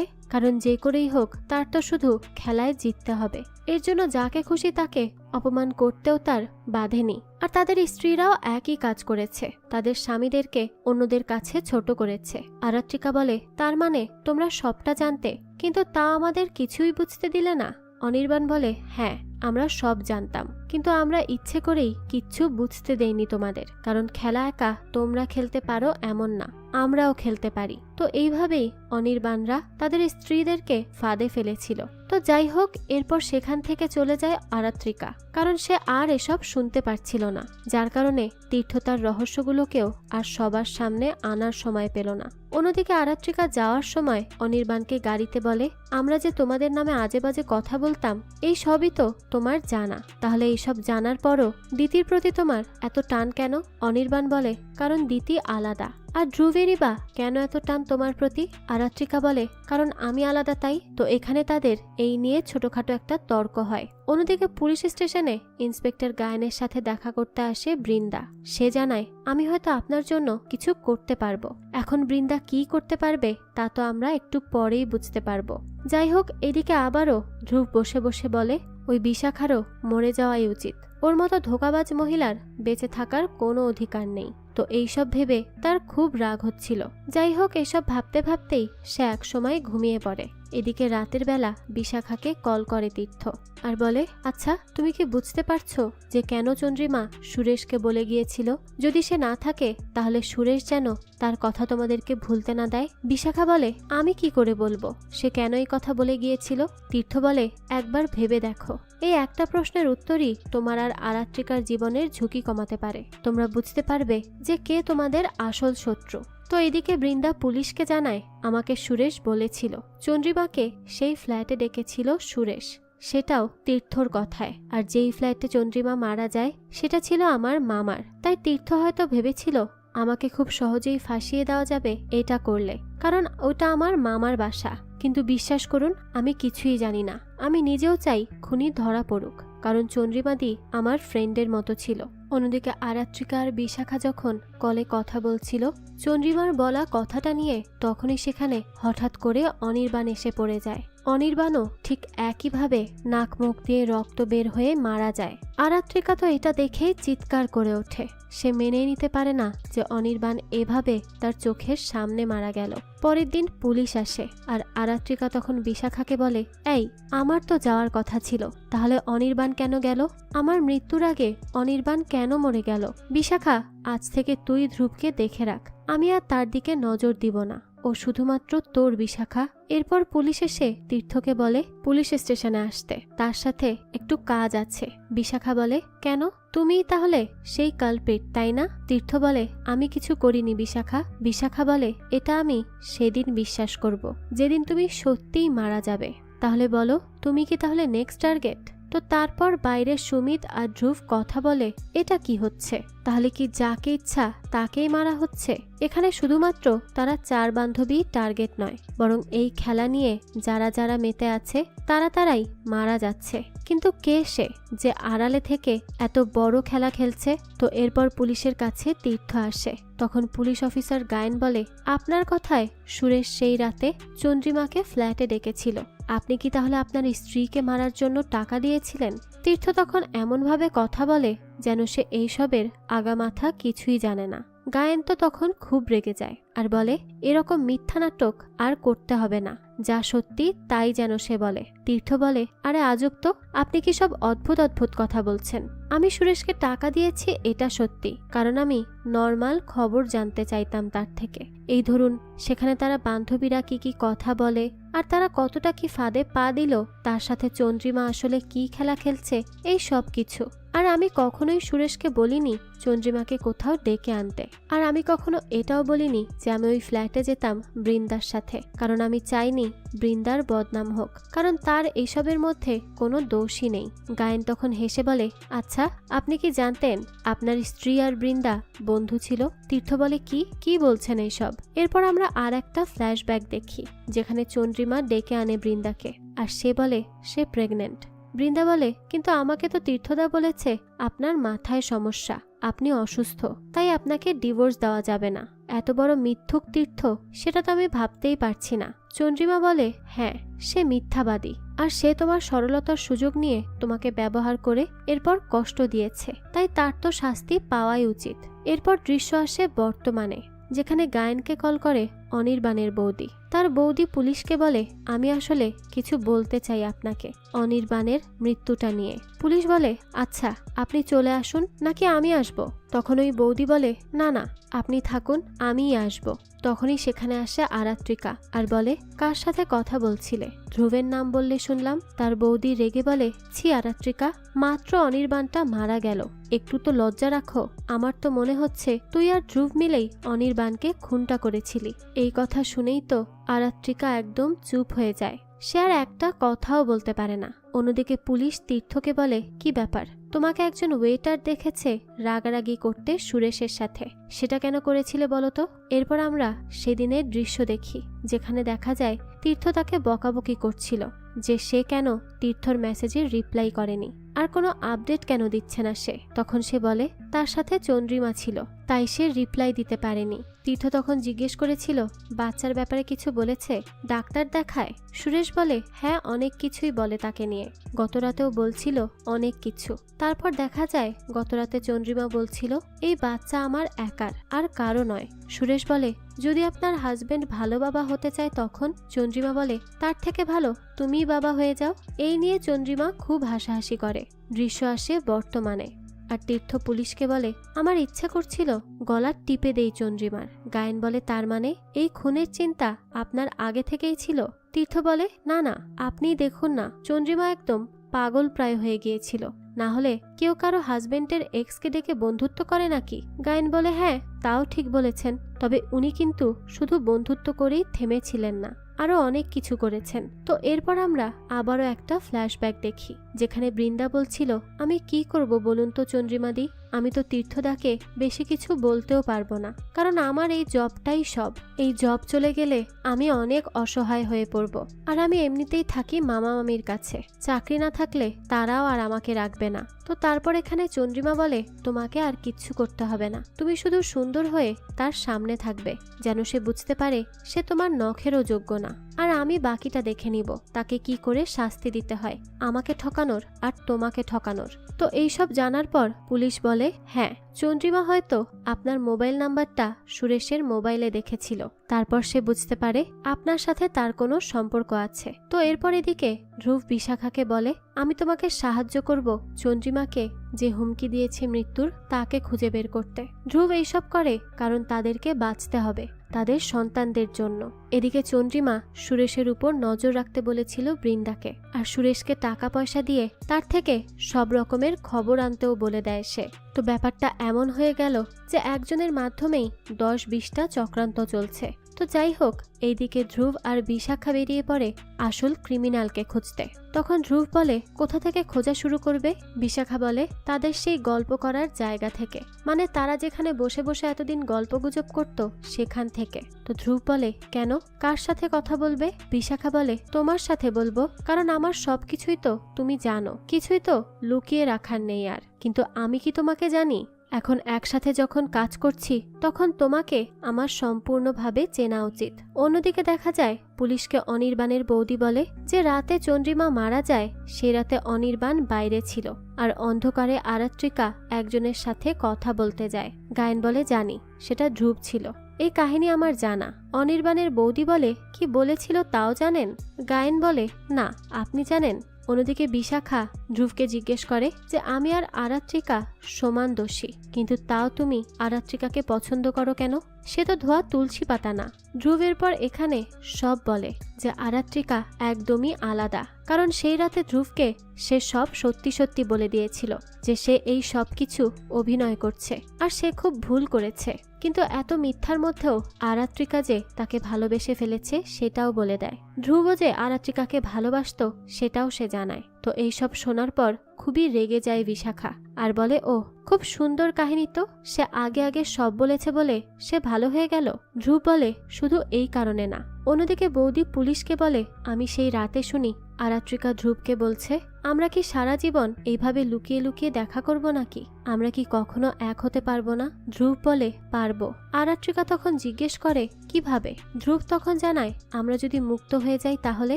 কারণ যে করেই হোক তার তো শুধু খেলায় জিততে হবে, এর জন্য যাকে খুশি তাকে অপমান করতেও তার বাধেনি। আর তাদের স্ত্রীরাও একই কাজ করেছে, তাদের স্বামীদেরকে অন্যদের কাছে ছোট করেছে। আরাত্রিকা বলে, তার মানে তোমরা সবটা জানতে, কিন্তু তা আমাদের কিছুই বুঝতে দিলে না। অনির্বাণ বলে, হ্যাঁ আমরা সব জানতাম, কিন্তু আমরা ইচ্ছে করেই কিচ্ছু বুঝতে দেইনি তোমাদের, কারণ খেলা একা তোমরা খেলতে পারো এমন না, আমরাও খেলতে পারি। তো এইভাবেই অনির্বাণরা তাদের স্ত্রীদেরকে ফাঁদে ফেলেছিল। তো যাই হোক, এরপর সেখান থেকে চলে যায় আরাত্রিকা, কারণ সে আর এসব শুনতে পারছিল না, যার কারণে তীর্থ তার রহস্যগুলোকেও আর সবার সামনে আনার সময় পেল না। অন্যদিকে আরাত্রিকা যাওয়ার সময় অনির্বাণকে গাড়িতে বলে, আমরা যে তোমাদের নামে আজে বাজে কথা বলতাম, এই সবই তো তোমার জানা, তাহলে এইসব জানার পরও দিতির প্রতি তোমার এত টান কেন? অনির্বাণ বলে, কারণ দিতি আলাদা। আর ধ্রুবেরই বা কেন এত টান তোমার প্রতি? আরাত্রিকা বলে, কারণ আমি আলাদা তাই। তো এখানে তাদের এই নিয়ে ছোটখাটো একটা তর্ক হয়। অন্যদিকে পুলিশ স্টেশনে ইন্সপেক্টর গায়নের সাথে দেখা করতে আসে বৃন্দা। সে জানায়, আমি হয়তো আপনার জন্য কিছু করতে পারবো। এখন বৃন্দা কি করতে পারবে তা তো আমরা একটু পরেই বুঝতে পারবো। যাই হোক, এদিকে আবারও ধ্রুব বসে বসে বলে, ওই বিশাখারও মরে যাওয়াই উচিত, ওর মতো ধোঁকাবাজ মহিলার বেঁচে থাকার কোনো অধিকার নেই। তো এইসব ভেবে তার খুব রাগ হচ্ছিল। যাই হোক, এসব ভাবতে ভাবতেই সে একসময় ঘুমিয়ে পড়ে। এদিকে রাতের বেলা বিশাখাকে কল করে তীর্থ আর বলে, আচ্ছা তুমি কি বুঝতে পারছো যে কেন চন্দ্রিমা সুরেশকে বলে গিয়েছিল যদি সে না থাকে তাহলে সুরেশ যেন তার কথা তোমাদেরকে ভুলতে না দেয়? বিশাখা বলে, আমি কি করে বলবো সে কেন এই কথা বলে গিয়েছিল? তীর্থ বলে, একবার ভেবে দেখো, এই একটা প্রশ্নের উত্তরই তোমার আর আরাত্রিকার জীবনের ঝুঁকি কমাতে পারে। তোমরা বুঝতে পারবে যে কে তোমাদের আসল শত্রু। তো এদিকে বৃন্দা পুলিশকে জানায়, আমাকে সুরেশ বলেছিল চন্দ্রিমাকে সেই ফ্ল্যাটে ডেকেছিল সুরেশ, সেটাও তীর্থর কথায়। আর যেই ফ্ল্যাটে চন্দ্রিমা মারা যায় সেটা ছিল আমার মামার। তাই তীর্থ হয়তো ভেবেছিল আমাকে খুব সহজেই ফাঁসিয়ে দেওয়া যাবে এটা করলে, কারণ ওটা আমার মামার বাসা। কিন্তু বিশ্বাস করুন, আমি কিছুই জানি না। আমি নিজেও চাই খুনি ধরা পড়ুক, কারণ চন্দ্রিমাদি আমার ফ্রেন্ডের মতো ছিল। অন্যদিকে আরাত্রিকা আর বিশাখা যখন কলে কথা বলছিল চন্দ্রিমার বলা কথাটা নিয়ে, তখনই সেখানে হঠাৎ করে অনির্বাণ এসে পড়ে যায়। অনির্বাণও ঠিক একইভাবে নাক মুখ দিয়ে রক্ত বের হয়ে মারা যায়। আরাত্রিকা তো এটা দেখেই চিৎকার করে ওঠে। সে মেনে নিতে পারে না যে অনির্বাণ এভাবে তার চোখের সামনে মারা গেল। পরের দিন পুলিশ আসে আর আরাত্রিকা তখন বিশাখাকে বলে, এই আমার তো যাওয়ার কথা ছিল, তাহলে অনির্বাণ কেন গেল? আমার মৃত্যুর আগে অনির্বাণ কেন মরে গেল? বিশাখা, আজ থেকে তুই ধ্রুবকে দেখে রাখ, আমি আর তার দিকে নজর দিব না, ও শুধুমাত্র তোর বিশাখা। এরপর পুলিশ এসে তীর্থকে বলে পুলিশ স্টেশনে আসতে, তার সাথে একটু কাজ আছে। বিশাখা বলে, কেন? তুমিই তাহলে সেই কালপ্রিট, তাই না? তীর্থ বলে, আমি কিছু করিনি বিশাখা। বিশাখা বলে, এটা আমি সেদিন বিশ্বাস করব যেদিন তুমি সত্যিই মারা যাবে। তাহলে বলো, তুমি কি তাহলে নেক্সট টার্গেট? তো তারপর বাইরে সুমিত আর ধ্রুব কথা বলে, এটা কি হচ্ছে? তাহলে কি যাকে ইচ্ছা তাকেই মারা হচ্ছে? এখানে শুধুমাত্র তারা চার বান্ধবী টার্গেট নয়, বরং এই খেলা নিয়ে যারা যারা মেতে আছে তারাই মারা যাচ্ছে। কিন্তু কে সে যে আড়ালে থেকে এত বড় খেলা খেলছে? তো এরপর পুলিশের কাছে তীর্থ আসে। তখন পুলিশ অফিসার গায়ন বলে, আপনার কথায় সুরেশ সেই রাতে চন্দ্রিমাকে ফ্ল্যাটে ডেকেছিল, আপনি কি তাহলে আপনার স্ত্রীকে মারার জন্য টাকা দিয়েছিলেন? তীর্থ তখন এমনভাবে কথা বলে যেন সে এইসবের আগামাথা কিছুই জানে না। গায়েন তো তখন খুব রেগে যায় আর বলে, এরকম মিথ্যা নাটক আর করতে হবে না, যা সত্যি তাই যেন সে বলে। তীর্থ বলে, আরে আজব তো, আপনি কি সব অদ্ভুত অদ্ভুত কথা বলছেন? আমি সুরেশকে টাকা দিয়েছি এটা সত্যি, কারণ আমি নর্মাল খবর জানতে চাইতাম তার থেকে। এই ধরুন, সেখানে তারা বান্ধবীরা কি কি কথা বলে আর তারা কতটা কি ফাঁদে পা দিল, তার সাথে চন্দ্রিমা আসলে কি খেলা খেলছে, এই সব কিছু। আর আমি কখনোই সুরেশকে বলিনি চন্দ্রিমাকে কোথাও ডেকে আনতে। আর আমি কখনো এটাও বলিনি যে আমি ওই ফ্ল্যাটে যেতাম বৃন্দার সাথে, কারণ আমি চাইনি বৃন্দার বদনাম হোক, কারণ তার এইসবের মধ্যে কোনো দোষই নেই। গায়েন তখন হেসে বলে, আচ্ছা আপনি কি জানতেন আপনার স্ত্রী আর বৃন্দা বন্ধু ছিল? তীর্থ বলে, কি বলছেন এইসব? এরপর আমরা আর একটা ফ্ল্যাশব্যাক দেখি, যেখানে চন্দ্রিমা ডেকে আনে বৃন্দাকে আর সে বলে সে প্রেগনেন্ট। বৃন্দা বলে, কিন্তু আমাকে তো তীর্থদা বলেছে আপনার মাথায় সমস্যা, আপনি অসুস্থ, তাই আপনাকে ডিভোর্স দেওয়া যাবে না। এত বড় মিথ্যুক তীর্থ, সেটা তো আমি ভাবতেই পারছি না। চন্দ্রিমা বলে, হ্যাঁ, সে মিথ্যাবাদী, আর সে তোমার সরলতার সুযোগ নিয়ে তোমাকে ব্যবহার করে এরপর কষ্ট দিয়েছে, তাই তার তো শাস্তি পাওয়াই উচিত। এরপর দৃশ্য আসে বর্তমানে, যেখানে গায়েনকে কল করে অনির্বাণের বৌদি। তার বৌদি পুলিশকে বলে, আমি আসলে কিছু বলতে চাই আপনাকে অনির্বাণের মৃত্যুটা নিয়ে। পুলিশ বলে, আচ্ছা আপনি চলে আসুন নাকি আমি আসব? তখন ওই বৌদি বলে, না না, আপনি থাকুন, আমিই আসব। তখনই সেখানে আসে আরাত্রিকা আর বলে, কার সাথে কথা বলছিলে? ধ্রুবের নাম বললে শুনলাম। তার বৌদি রেগে বলে, ছি আরাত্রিকা, মাত্র অনির্বাণটা মারা গেল, একটু তো লজ্জা রাখো। আমার তো মনে হচ্ছে তুই আর ধ্রুব মিলেই অনির্বাণকে খুনটা করেছিলি। এই কথা শুনেই তো আরাত্রিকা একদম চুপ হয়ে যায়, সে আর একটা কথাও বলতে পারে না। অন্যদিকে পুলিশ তীর্থকে বলে, কি ব্যাপার, তোমাকে একজন ওয়েটার দেখেছে রাগারাগি করতে সুরেশের সাথে, সেটা কেন করেছিলে বলো তো? এরপর আমরা সেদিনের দৃশ্য দেখি, যেখানে দেখা যায় তীর্থ তাকে বকাবকি করছিল যে সে কেন তীর্থর মেসেজের রিপ্লাই করেনি, আর কোনো আপডেট কেন দিচ্ছে না সে। তখন সে বলে তার সাথে চন্দ্রিমা ছিল, তাই সে রিপ্লাই দিতে পারেনি। তীর্থ তখন জিজ্ঞেস করেছিল, বাচ্চার ব্যাপারে কিছু বলেছে? ডাক্তার দেখায়? সুরেশ বলে, হ্যাঁ, অনেক কিছুই বলে তাকে নিয়ে, গতরাতেও বলছিল অনেক কিছু। তারপর দেখা যায় গতরাতে চন্দ্রিমা বলছিল, এই বাচ্চা আমার একার, আর কারো নয়। সুরেশ বলে, যদি আপনার হাজবেন্ড ভালো বাবা হতে চায় তখন? চন্দ্রিমা বলে, তার থেকে ভালো তুমিই বাবা হয়ে যাও। এই নিয়ে চন্দ্রিমা খুব হাসাহাসি করে। দৃশ্য আসে বর্তমানে, আর তীর্থ পুলিশকে বলে, আমার ইচ্ছা করছিল গলা টিপে দেই চন্দ্রিমার। গায়েন বলে, তার মানে এই খুনের চিন্তা আপনার আগে থেকেই ছিল? তীর্থ বলে, না না, আপনিই দেখুন না, চন্দ্রিমা একদম পাগল প্রায় হয়ে গিয়েছিল, না হলে কেউ কারো হাজবেন্ডের এক্সকে ডেকে বন্ধুত্ব করে নাকি? গায়েন বলে, হ্যাঁ তাও ঠিক বলেছেন, তবে উনি কিন্তু শুধু বন্ধুত্ব করেই থেমেছিলেন না, আরো অনেক কিছু করেছেন। তো এরপর আমরা আবারও একটা ফ্ল্যাশব্যাক দেখি, যেখানে বৃন্দা বলছিল, আমি কি করব বলুন তো চন্দ্রিমাদি, আমি তো তীর্থদাকে বেশি কিছু বলতেও পারবো না, কারণ আমার এই জবটাই সব। এই জব চলে গেলে আমি অনেক অসহায় হয়ে পড়ব, আর আমি এমনিতেই থাকি মামা মামির কাছে, চাকরি না থাকলে তারাও আর আমাকে রাখবে না। তো তারপর এখানে চন্দ্রিমা বলে, তোমাকে আর কিচ্ছু করতে হবে না, তুমি শুধু সুন্দর হয়ে তার সামনে থাকবে, যেন সে বুঝতে পারে সে তোমার নখেরও যোগ্য না, আর আমি বাকিটা দেখে নিব তাকে কি করে শাস্তি দিতে হয়, আমাকে ঠকানোর আর তোমাকে ঠকানোর। তো এইসব জানার পর পুলিশ বলে, হ্যাঁ, চন্দ্রিমা হয়তো আপনার মোবাইল নাম্বারটা সুরেশের মোবাইলে দেখেছিল, তারপর সে বুঝতে পারে আপনার সাথে তার কোনো সম্পর্ক আছে। তো এরপর এদিকে ধ্রুব বিশাখাকে বলে, আমি তোমাকে সাহায্য করব চন্দ্রিমাকে যে হুমকি দিয়েছে মৃত্যুর, তাকে খুঁজে বের করতে। ধ্রুব এইসব করে কারণ তাদেরকে বাঁচতে হবে, তাদের সন্তানদের জন্য। এদিকে চন্দ্রিমা সুরেশের উপর নজর রাখতে বলেছিল বৃন্দাকে, আর সুরেশকে টাকা পয়সা দিয়ে তার থেকে সব রকমের খবর আনতেও বলে দেয় সে। তো ব্যাপারটা এমন হয়ে গেল যে একজনের মাধ্যমেই 10-20টা চক্রান্ত চলছে। তো যাই হোক, এইদিকে ধ্রুব আর বিশাখা বেরিয়ে পড়ে আসল ক্রিমিনালকে খুঁজতে। তখন ধ্রুব বলে, কোথা থেকে খোঁজা শুরু করবে? বিশাখা বলে, তাদের সেই গল্প করার জায়গা থেকে, মানে তারা যেখানে বসে বসে এতদিন গল্পগুজব করত সেখান থেকে। তো ধ্রুব বলে, কেন, কার সাথে কথা বলবে? বিশাখা বলে, তোমার সাথে বলবো, কারণ আমার সবকিছুই তো তুমি জানো, কিছুই তো লুকিয়ে রাখার নেই আর। কিন্তু আমি কি তোমাকে জানি? এখন একসাথে যখন কাজ করছি তখন তোমাকে আমার সম্পূর্ণভাবে চেনা উচিত। অন্যদিকে দেখা যায় পুলিশকে অনির্বাণের বৌদি বলে যে রাতে চন্দ্রিমা মারা যায় সে রাতে অনির্বাণ বাইরে ছিল, আর অন্ধকারে আরাত্রিকা একজনের সাথে কথা বলতে যায়। গায়েন বলে, জানি, সেটা ধ্রুব ছিল, এই কাহিনী আমার জানা। অনির্বাণের বৌদি বলে, কি বলেছিল তাও জানেন? গায়েন বলে, না, আপনি জানেন? অন্যদিকে বিশাখা ধ্রুবকে জিজ্ঞেস করে যে আমি আর আরাত্রিকা সমান দোষী, কিন্তু তাও তুমি আরাত্রিকাকে পছন্দ করো কেন? সে তো ধোয়া তুলসী পাতা না। ধ্রুব এরপর এখানে সব বলে যে আরাত্রিকা একদমই আলাদা, কারণ সেই রাতে ধ্রুবকে সে সব সত্যি সত্যি বলে দিয়েছিল যে সে এই সব কিছু অভিনয় করছে, আর সে খুব ভুল করেছে। কিন্তু এত মিথ্যার মধ্যেও আরাত্রিকা যে তাকে ভালোবেসে ফেলেছে সেটাও বলে দেয়। ধ্রুব যে আরাত্রিকাকে ভালোবাসত সেটাও সে জানায়। তো এইসব শোনার পর খুবই রেগে যায় বিশাখা, আর বলে, ও খুব সুন্দর কাহিনী তো, সে আগে আগে সব বলেছে বলে সে ভালো হয়ে গেল। ধ্রুব বলে, শুধু এই কারণে না। অন্যদিকে বৌদি পুলিশকে বলে, আমি সেই রাতে শুনি আরাত্রিকা ধ্রুবকে বলছে, আমরা কি সারা জীবন এইভাবে লুকিয়ে লুকিয়ে দেখা করব নাকি? আমরা কি কখনো এক হতে পারবো না? ধ্রুব বলে, পারবো। আরাত্রিকা তখন জিজ্ঞেস করে, কিভাবে? ধ্রুব তখন জানায়, আমরা যদি মুক্ত হয়ে যাই তাহলে।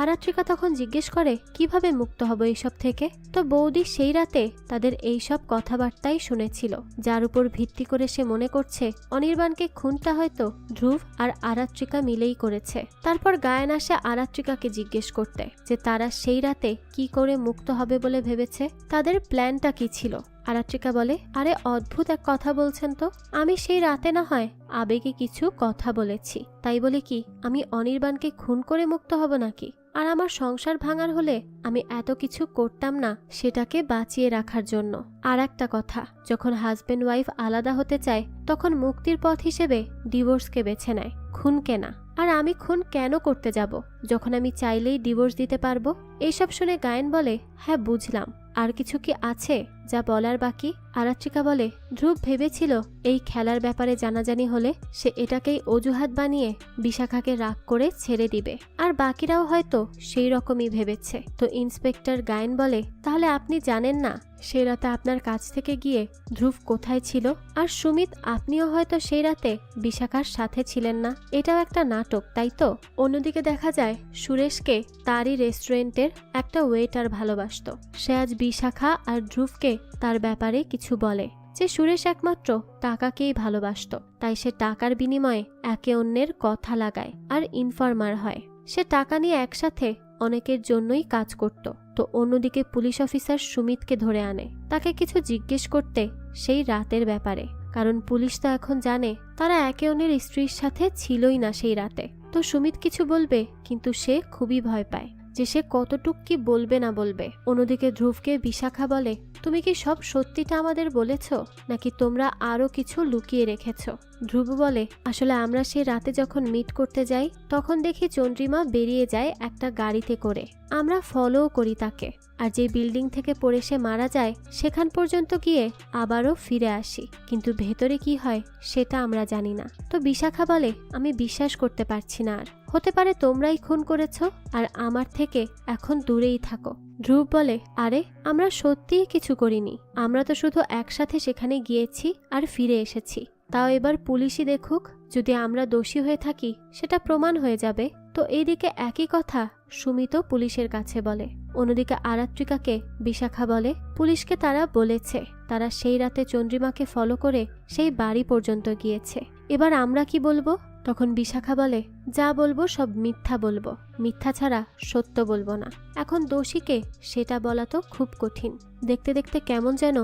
আরাত্রিকা তখন জিজ্ঞেস করে, কিভাবে মুক্ত হব এইসব থেকে? তো বৌদি সেই রাতে তাদের এইসব কথাবার্তাই শুনেছিল, যার উপর ভিত্তি করে সে মনে করছে অনির্বাণকে খুনটা হয়তো ধ্রুব আর আরাত্রিকা মিলেই করেছে। তারপর গায়েন আসে আরাত্রিকাকে জিজ্ঞেস করতে যে তারা সেই রাতে কি করে মুক্ত হবে বলে ভেবেছে, তাদের প্ল্যানটা কি ছিল। আরাত্রিকা বলে, আরে অদ্ভুত এক কথা বলছেন তো। আমি সেই রাতে না হয় আবেগে কিছু কথা বলেছি, তাই বলে কি আমি অনির্বাণকে খুন করে মুক্ত হব নাকি? আর আমার সংসার ভাঙার হলে আমি এত কিছু করতাম না সেটাকে বাঁচিয়ে রাখার জন্য। আর একটা কথা, যখন হাজবেন্ড ওয়াইফ আলাদা হতে চায় তখন মুক্তির পথ হিসেবে ডিভোর্সকে বেছে নেয়, খুনকে না। আর আমি খুন কেন করতে যাব যখন আমি চাইলেই ডিভোর্স দিতে পারবো? এইসব শুনে গায়েন বলে, হ্যাঁ বুঝলাম, আর কিছু কি আছে যা বলার বাকি? আরাত্রিকা বলে, ধ্রুব ভেবেছিল এই খেলার ব্যাপারে জানাজানি হলে সে এটাকেই অজুহাত বানিয়ে বিশাখাকে রাগ করে ছেড়ে দিবে, আর বাকিরাও হয়তো সেই রকমই ভেবেছে। তো ইন্সপেক্টর গায়েন বলে, তাহলে আপনি জানেন না সেই রাতে আপনার কাছ থেকে গিয়ে ধ্রুব কোথায় ছিল? আর সুমিত, আপনিও হয়তো সেই রাতে বিশাখার সাথে ছিলেন না। এটাও একটা নাটক, তাই তো? অন্যদিকে দেখা যায় সুরেশকে তারই রেস্টুরেন্টের একটা ওয়েটার ভালোবাসতো। সে আজ বিশাখা আর ধ্রুবকে তার ব্যাপারে কিছু বলে যে সুরেশ একমাত্র টাকাকেই ভালোবাসতো, তাই সে টাকার বিনিময়ে একে অন্যের কথা লাগায় আর ইনফর্মার হয়। সে টাকা নিয়ে একসাথে অনেকের জন্যই কাজ করত। তো অন্যদিকে পুলিশ অফিসার সুমিতকে ধরে আনে তাকে কিছু জিজ্ঞেস করতে সেই রাতের ব্যাপারে, কারণ পুলিশ তো এখন জানে তারা একে অন্যের স্ত্রীর সাথে ছিলই না সেই রাতে। তো সুমিত কিছু বলবে, কিন্তু সে খুবই ভয় পায় যে সে কতটুক কি বলবে না বলবে। অন্যদিকে ধ্রুবকে বিশাখা বলে, তুমি কি সব সত্যিটা আমাদের বলেছ নাকি তোমরা আরো কিছু লুকিয়ে রেখেছ? ধ্রুব বলে, আসলে আমরা সেই রাতে যখন মিট করতে যাই তখন দেখি চন্দ্রিমা বেরিয়ে যায় একটা গাড়িতে করে। আমরা ফলো করি তাকে, আর যে বিল্ডিং থেকে পড়ে সে মারা যায় সেখান পর্যন্ত গিয়ে আবারও ফিরে আসি, কিন্তু ভেতরে কি হয় সেটা আমরা জানি না। তো বিশাখা বলে, আমি বিশ্বাস করতে পারছি না, আর হতে পারে তোমরাই খুন করেছ আর আমার থেকে এখন দূরেই থাকো। ধ্রুব বলে, আরে আমরা সত্যিই কিছু করিনি, আমরা তো শুধু একসাথে সেখানে গিয়েছি আর ফিরে এসেছি। তাও এবার পুলিশই দেখুক, যদি আমরা দোষী হয়ে থাকি সেটা প্রমাণ হয়ে যাবে। তো এইদিকে একই কথা সুমিতও পুলিশের কাছে বলে। অন্যদিকে আরাত্রিকাকে বিশাখা বলে, পুলিশকে তারা বলেছে তারা সেই রাতে চন্দ্রিমাকে ফলো করে সেই বাড়ি পর্যন্ত গিয়েছে। এবার আমরা কি বলবো? তখন বিশাখা বলে, যা বলবো সব মিথ্যা বলবো, মিথ্যা ছাড়া সত্য বলবো না। এখন দোষীকে সেটা বলা তো খুব কঠিন। দেখতে দেখতে কেমন যেন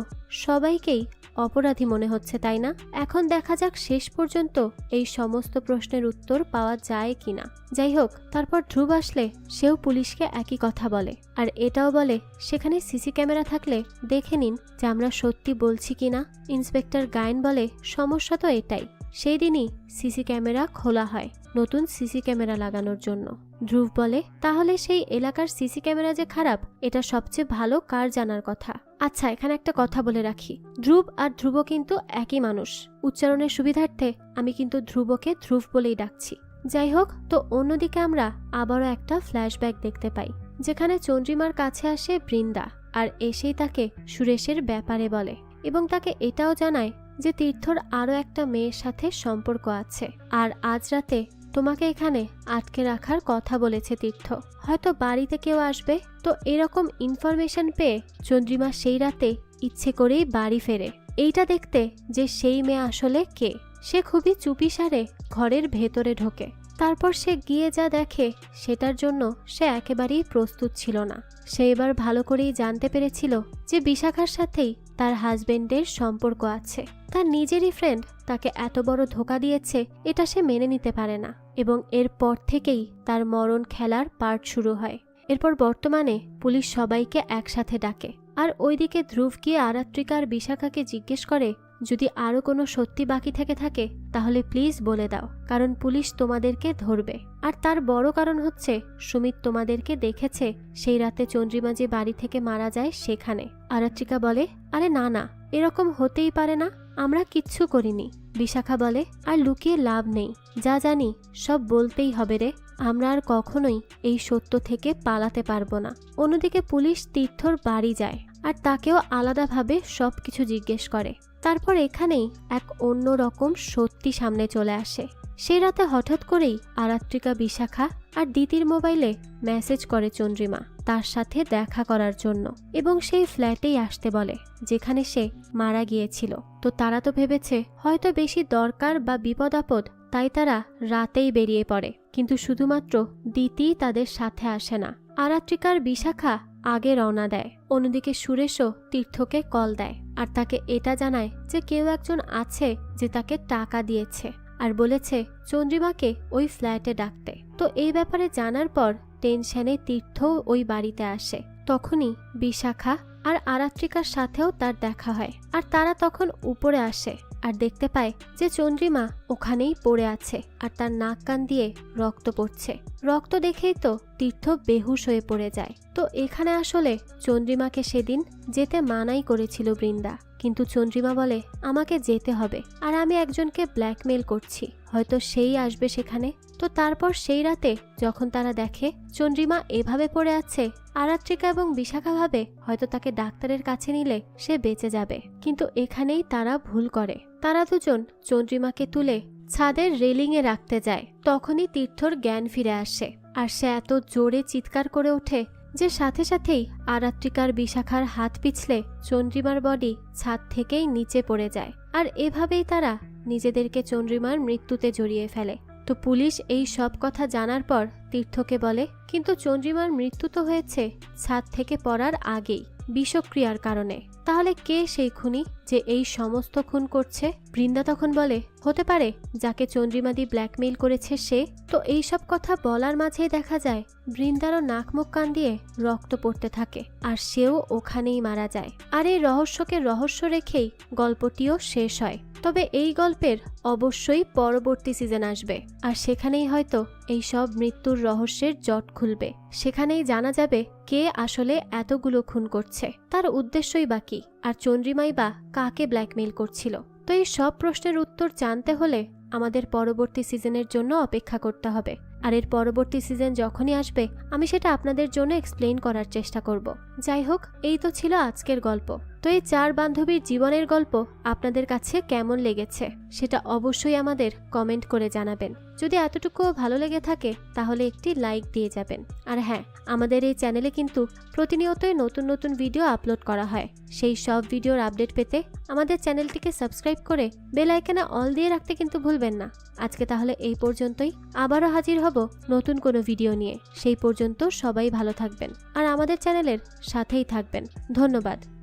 সবাইকেই অপরাধী মনে হচ্ছে, তাই না? এখন দেখা যাক শেষ পর্যন্ত এই সমস্ত প্রশ্নের উত্তর পাওয়া যায় কিনা। যাই হোক, তারপর ধ্রুব আসলে সেও পুলিশকে একই কথা বলে, আর এটাও বলে সেখানে সিসি ক্যামেরা থাকলে দেখে নিন যে আমরা সত্যি বলছি কিনা। ইন্সপেক্টর গায়েন বলে, সমস্যা তো এটাই, সেই দিনই সিসি ক্যামেরা খোলা হয় নতুন সিসি ক্যামেরা লাগানোর জন্য। ধ্রুব বলে, তাহলে সেই এলাকার সিসি ক্যামেরা যে খারাপ এটা সবচেয়ে ভালো কার জানার কথা? আচ্ছা, এখানে একটা কথা বলে রাখি, ধ্রুব আর ধ্রুব কিন্তু একই মানুষ। উচ্চারণের সুবিধার্থে আমি কিন্তু ধ্রুবকে ধ্রুব বলেই ডাকছি। যাই হোক, তো অন্যদিকে আমরা আবারও একটা ফ্ল্যাশব্যাক দেখতে পাই, যেখানে চন্দ্রিমার কাছে আসে বৃন্দা আর এসেই তাকে সুরেশের ব্যাপারে বলে এবং তাকে এটাও জানায় যে তীর্থর আরো একটা মেয়ের সাথে সম্পর্ক আছে, আর আজ রাতে তোমাকে এখানে আটকে রাখার কথা বলেছে তীর্থ, হয়তো বাড়িতে কেউ আসবে। তো এরকম ইনফরমেশন পেয়ে চন্দ্রিমা সেই রাতে ইচ্ছে করেই বাড়ি ফেরে এইটা দেখতে যে সেই মেয়ে আসলে কে। সে খুবই চুপিসারে ঘরের ভেতরে ঢোকে। তারপর সে গিয়ে যা দেখে সেটার জন্য সে একেবারেই প্রস্তুত ছিল না। সে এবার ভালো করেই জানতে পেরেছিল যে বিশাখার সাথেই তার হাজবেন্ডের সম্পর্ক আছে। তার নিজেরই ফ্রেন্ড তাকে এত বড় ধোঁকা দিয়েছে এটা সে মেনে নিতে পারে না, এবং এরপর থেকেই তার মরণ খেলার পার্ট শুরু হয়। এরপর বর্তমানে পুলিশ সবাইকে একসাথে ডাকে, আর ওইদিকে ধ্রুব গিয়ে আরাত্রিকা আর বিশাখাকে জিজ্ঞেস করে, যদি আরো কোনো সত্যি বাকি থেকে থাকে তাহলে প্লিজ বলে দাও, কারণ পুলিশ তোমাদেরকে ধরবে। আর তার বড় কারণ হচ্ছে সুমিত তোমাদেরকে দেখেছে সেই রাতে চন্দ্রিমা যে বাড়ি থেকে মারা যায় সেখানে। আরাত্রিকা বলে, আরে না না, এরকম হতেই পারে না, আমরা কিচ্ছু করিনি। বিশাখা বলে, আর লুকিয়ে লাভ নেই, যা জানি সব বলতেই হবে রে। আমরা আর কখনোই এই সত্য থেকে পালাতে পারবো না। অন্যদিকে পুলিশ তীর্থর বাড়ি যায় আর তাকেও আলাদাভাবে সবকিছু জিজ্ঞেস করে। তারপর এখানেই এক অন্য রকম সত্যি সামনে চলে আসে। সেই রাতে হঠাৎ করেই আরাত্রিকা, বিশাখা আর দিতির মোবাইলে মেসেজ করে চন্দ্রিমা তার সাথে দেখা করার জন্য এবং সেই ফ্ল্যাটেই আসতে বলে যেখানে সে মারা গিয়েছিল। তো তারা তো ভেবেছে হয়তো বেশি দরকার বা বিপদ আপদ, তাই তারা রাতেই বেরিয়ে পড়ে। কিন্তু শুধুমাত্র দিতি তাদের সাথে আসে না। আরাত্রিকার বিশাখা আগে রওনা দেয়। অন্যদিকে সুরেশও তীর্থকে কল দেয় আর তাকে এটা জানায় যে কেউ একজন আছে যে তাকে টাকা দিয়েছে আর বলেছে চন্দ্রিমাকে ওই ফ্ল্যাটে ডাকতে। তো এই ব্যাপারে জানার পর টেনশনে তীর্থ ওই বাড়িতে আসে। তখনই বিশাখা আর আরাত্রিকার সাথেও তার দেখা হয় আর তারা তখন উপরে আসে আর দেখতে পায় যে চন্দ্রিমা ওখানেই পড়ে আছে আর তার নাক কান দিয়ে রক্ত পড়ছে। রক্ত দেখেই তো তীর্থ বেহুশ হয়ে পড়ে যায়। তো এখানে আসলে চন্দ্রিমাকে সেদিন যেতে মানাই করেছিল বৃন্দা, কিন্তু চন্দ্রিমা বলে আমাকে যেতে হবে আর আমি একজনকে ব্ল্যাকমেল করছি, হয়তো সেই আসবে সেখানে। তো তারপর সেই রাতে যখন তারা দেখে চন্দ্রিমা এভাবে পড়ে আছে, আরাত্রিকা এবং বিশাখা ভাবে হয়তো তাকে ডাক্তারের কাছে নিলে সে বেঁচে যাবে, কিন্তু এখানেই তারা ভুল করে। তারা দুজন চন্দ্রিমাকে তুলে ছাদের রেলিংয়ে রাখতে যায়। তখনই তীর্থর জ্ঞান ফিরে আসে আর সে এত জোরে চিৎকার করে ওঠে যে সাথে সাথেই আরাত্রিকার বিশাখার হাত পিছলে চন্দ্রিমার বডি ছাদ থেকেই নিচে পড়ে যায় আর এভাবেই তারা নিজেদেরকে চন্দ্রিমার মৃত্যুতে জড়িয়ে ফেলে। তো পুলিশ এই সব কথা জানার পর তীর্থকে বলে কিন্তু চন্দ্রিমার মৃত্যু তো হয়েছে ছাদ থেকে পড়ার আগেই বিষক্রিয়ার কারণে, তাহলে কে সেই খুনি যে এই সমস্ত খুন করছে? বৃন্দা তখন বলে হতে পারে যাকে চন্দ্রিমাদি ব্ল্যাকমেইল করেছে সে। তো এই সব কথা বলার মাঝেই দেখা যায় বৃন্দারও নাক মুখ কান দিয়ে রক্ত পড়তে থাকে আর সেও ওখানেই মারা যায়। আর এই রহস্যকে রহস্য রেখেই গল্পটিও শেষ হয়। তবে এই গল্পের অবশ্যই পরবর্তী সিজন আসবে আর সেখানেই হয়তো এই সব মৃত্যুর রহস্যের জট খুলবে। সেখানেই জানা যাবে কে আসলে এতগুলো খুন করছে, তার উদ্দেশ্যই বা কি, আর চন্দ্রিমাই বা কাকে ব্ল্যাকমেইল করছিল। তো এই সব প্রশ্নের উত্তর জানতে হলে আমাদের পরবর্তী সিজনের জন্য অপেক্ষা করতে হবে। আর এর পরবর্তী সিজন যখনই আসবে আমি সেটা আপনাদের জন্য এক্সপ্লেইন করার চেষ্টা করব। যাই হোক, এই তো ছিল আজকের গল্প। তো এই চার বান্ধবীর জীবনের গল্প আপনাদের কাছে কেমন লেগেছে সেটা অবশ্যই আমাদের কমেন্ট করে জানাবেন। যদি এতটুকুও ভালো লেগে থাকে তাহলে একটি লাইক দিয়ে যাবেন। আর হ্যাঁ, আমাদের এই চ্যানেলে কিন্তু প্রতিনিয়তই নতুন নতুন ভিডিও আপলোড করা হয়। সেই সব ভিডিওর আপডেট পেতে আমাদের চ্যানেলটিকে সাবস্ক্রাইব করে বেল আইকনে অল দিয়ে রাখতে কিন্তু ভুলবেন না। আজকে তাহলে এই পর্যন্তই, আবারও হাজির হব নতুন কোনো ভিডিও নিয়ে। সেই পর্যন্ত সবাই ভালো থাকবেন আর আমাদের চ্যানেলের সাথেই থাকবেন। ধন্যবাদ।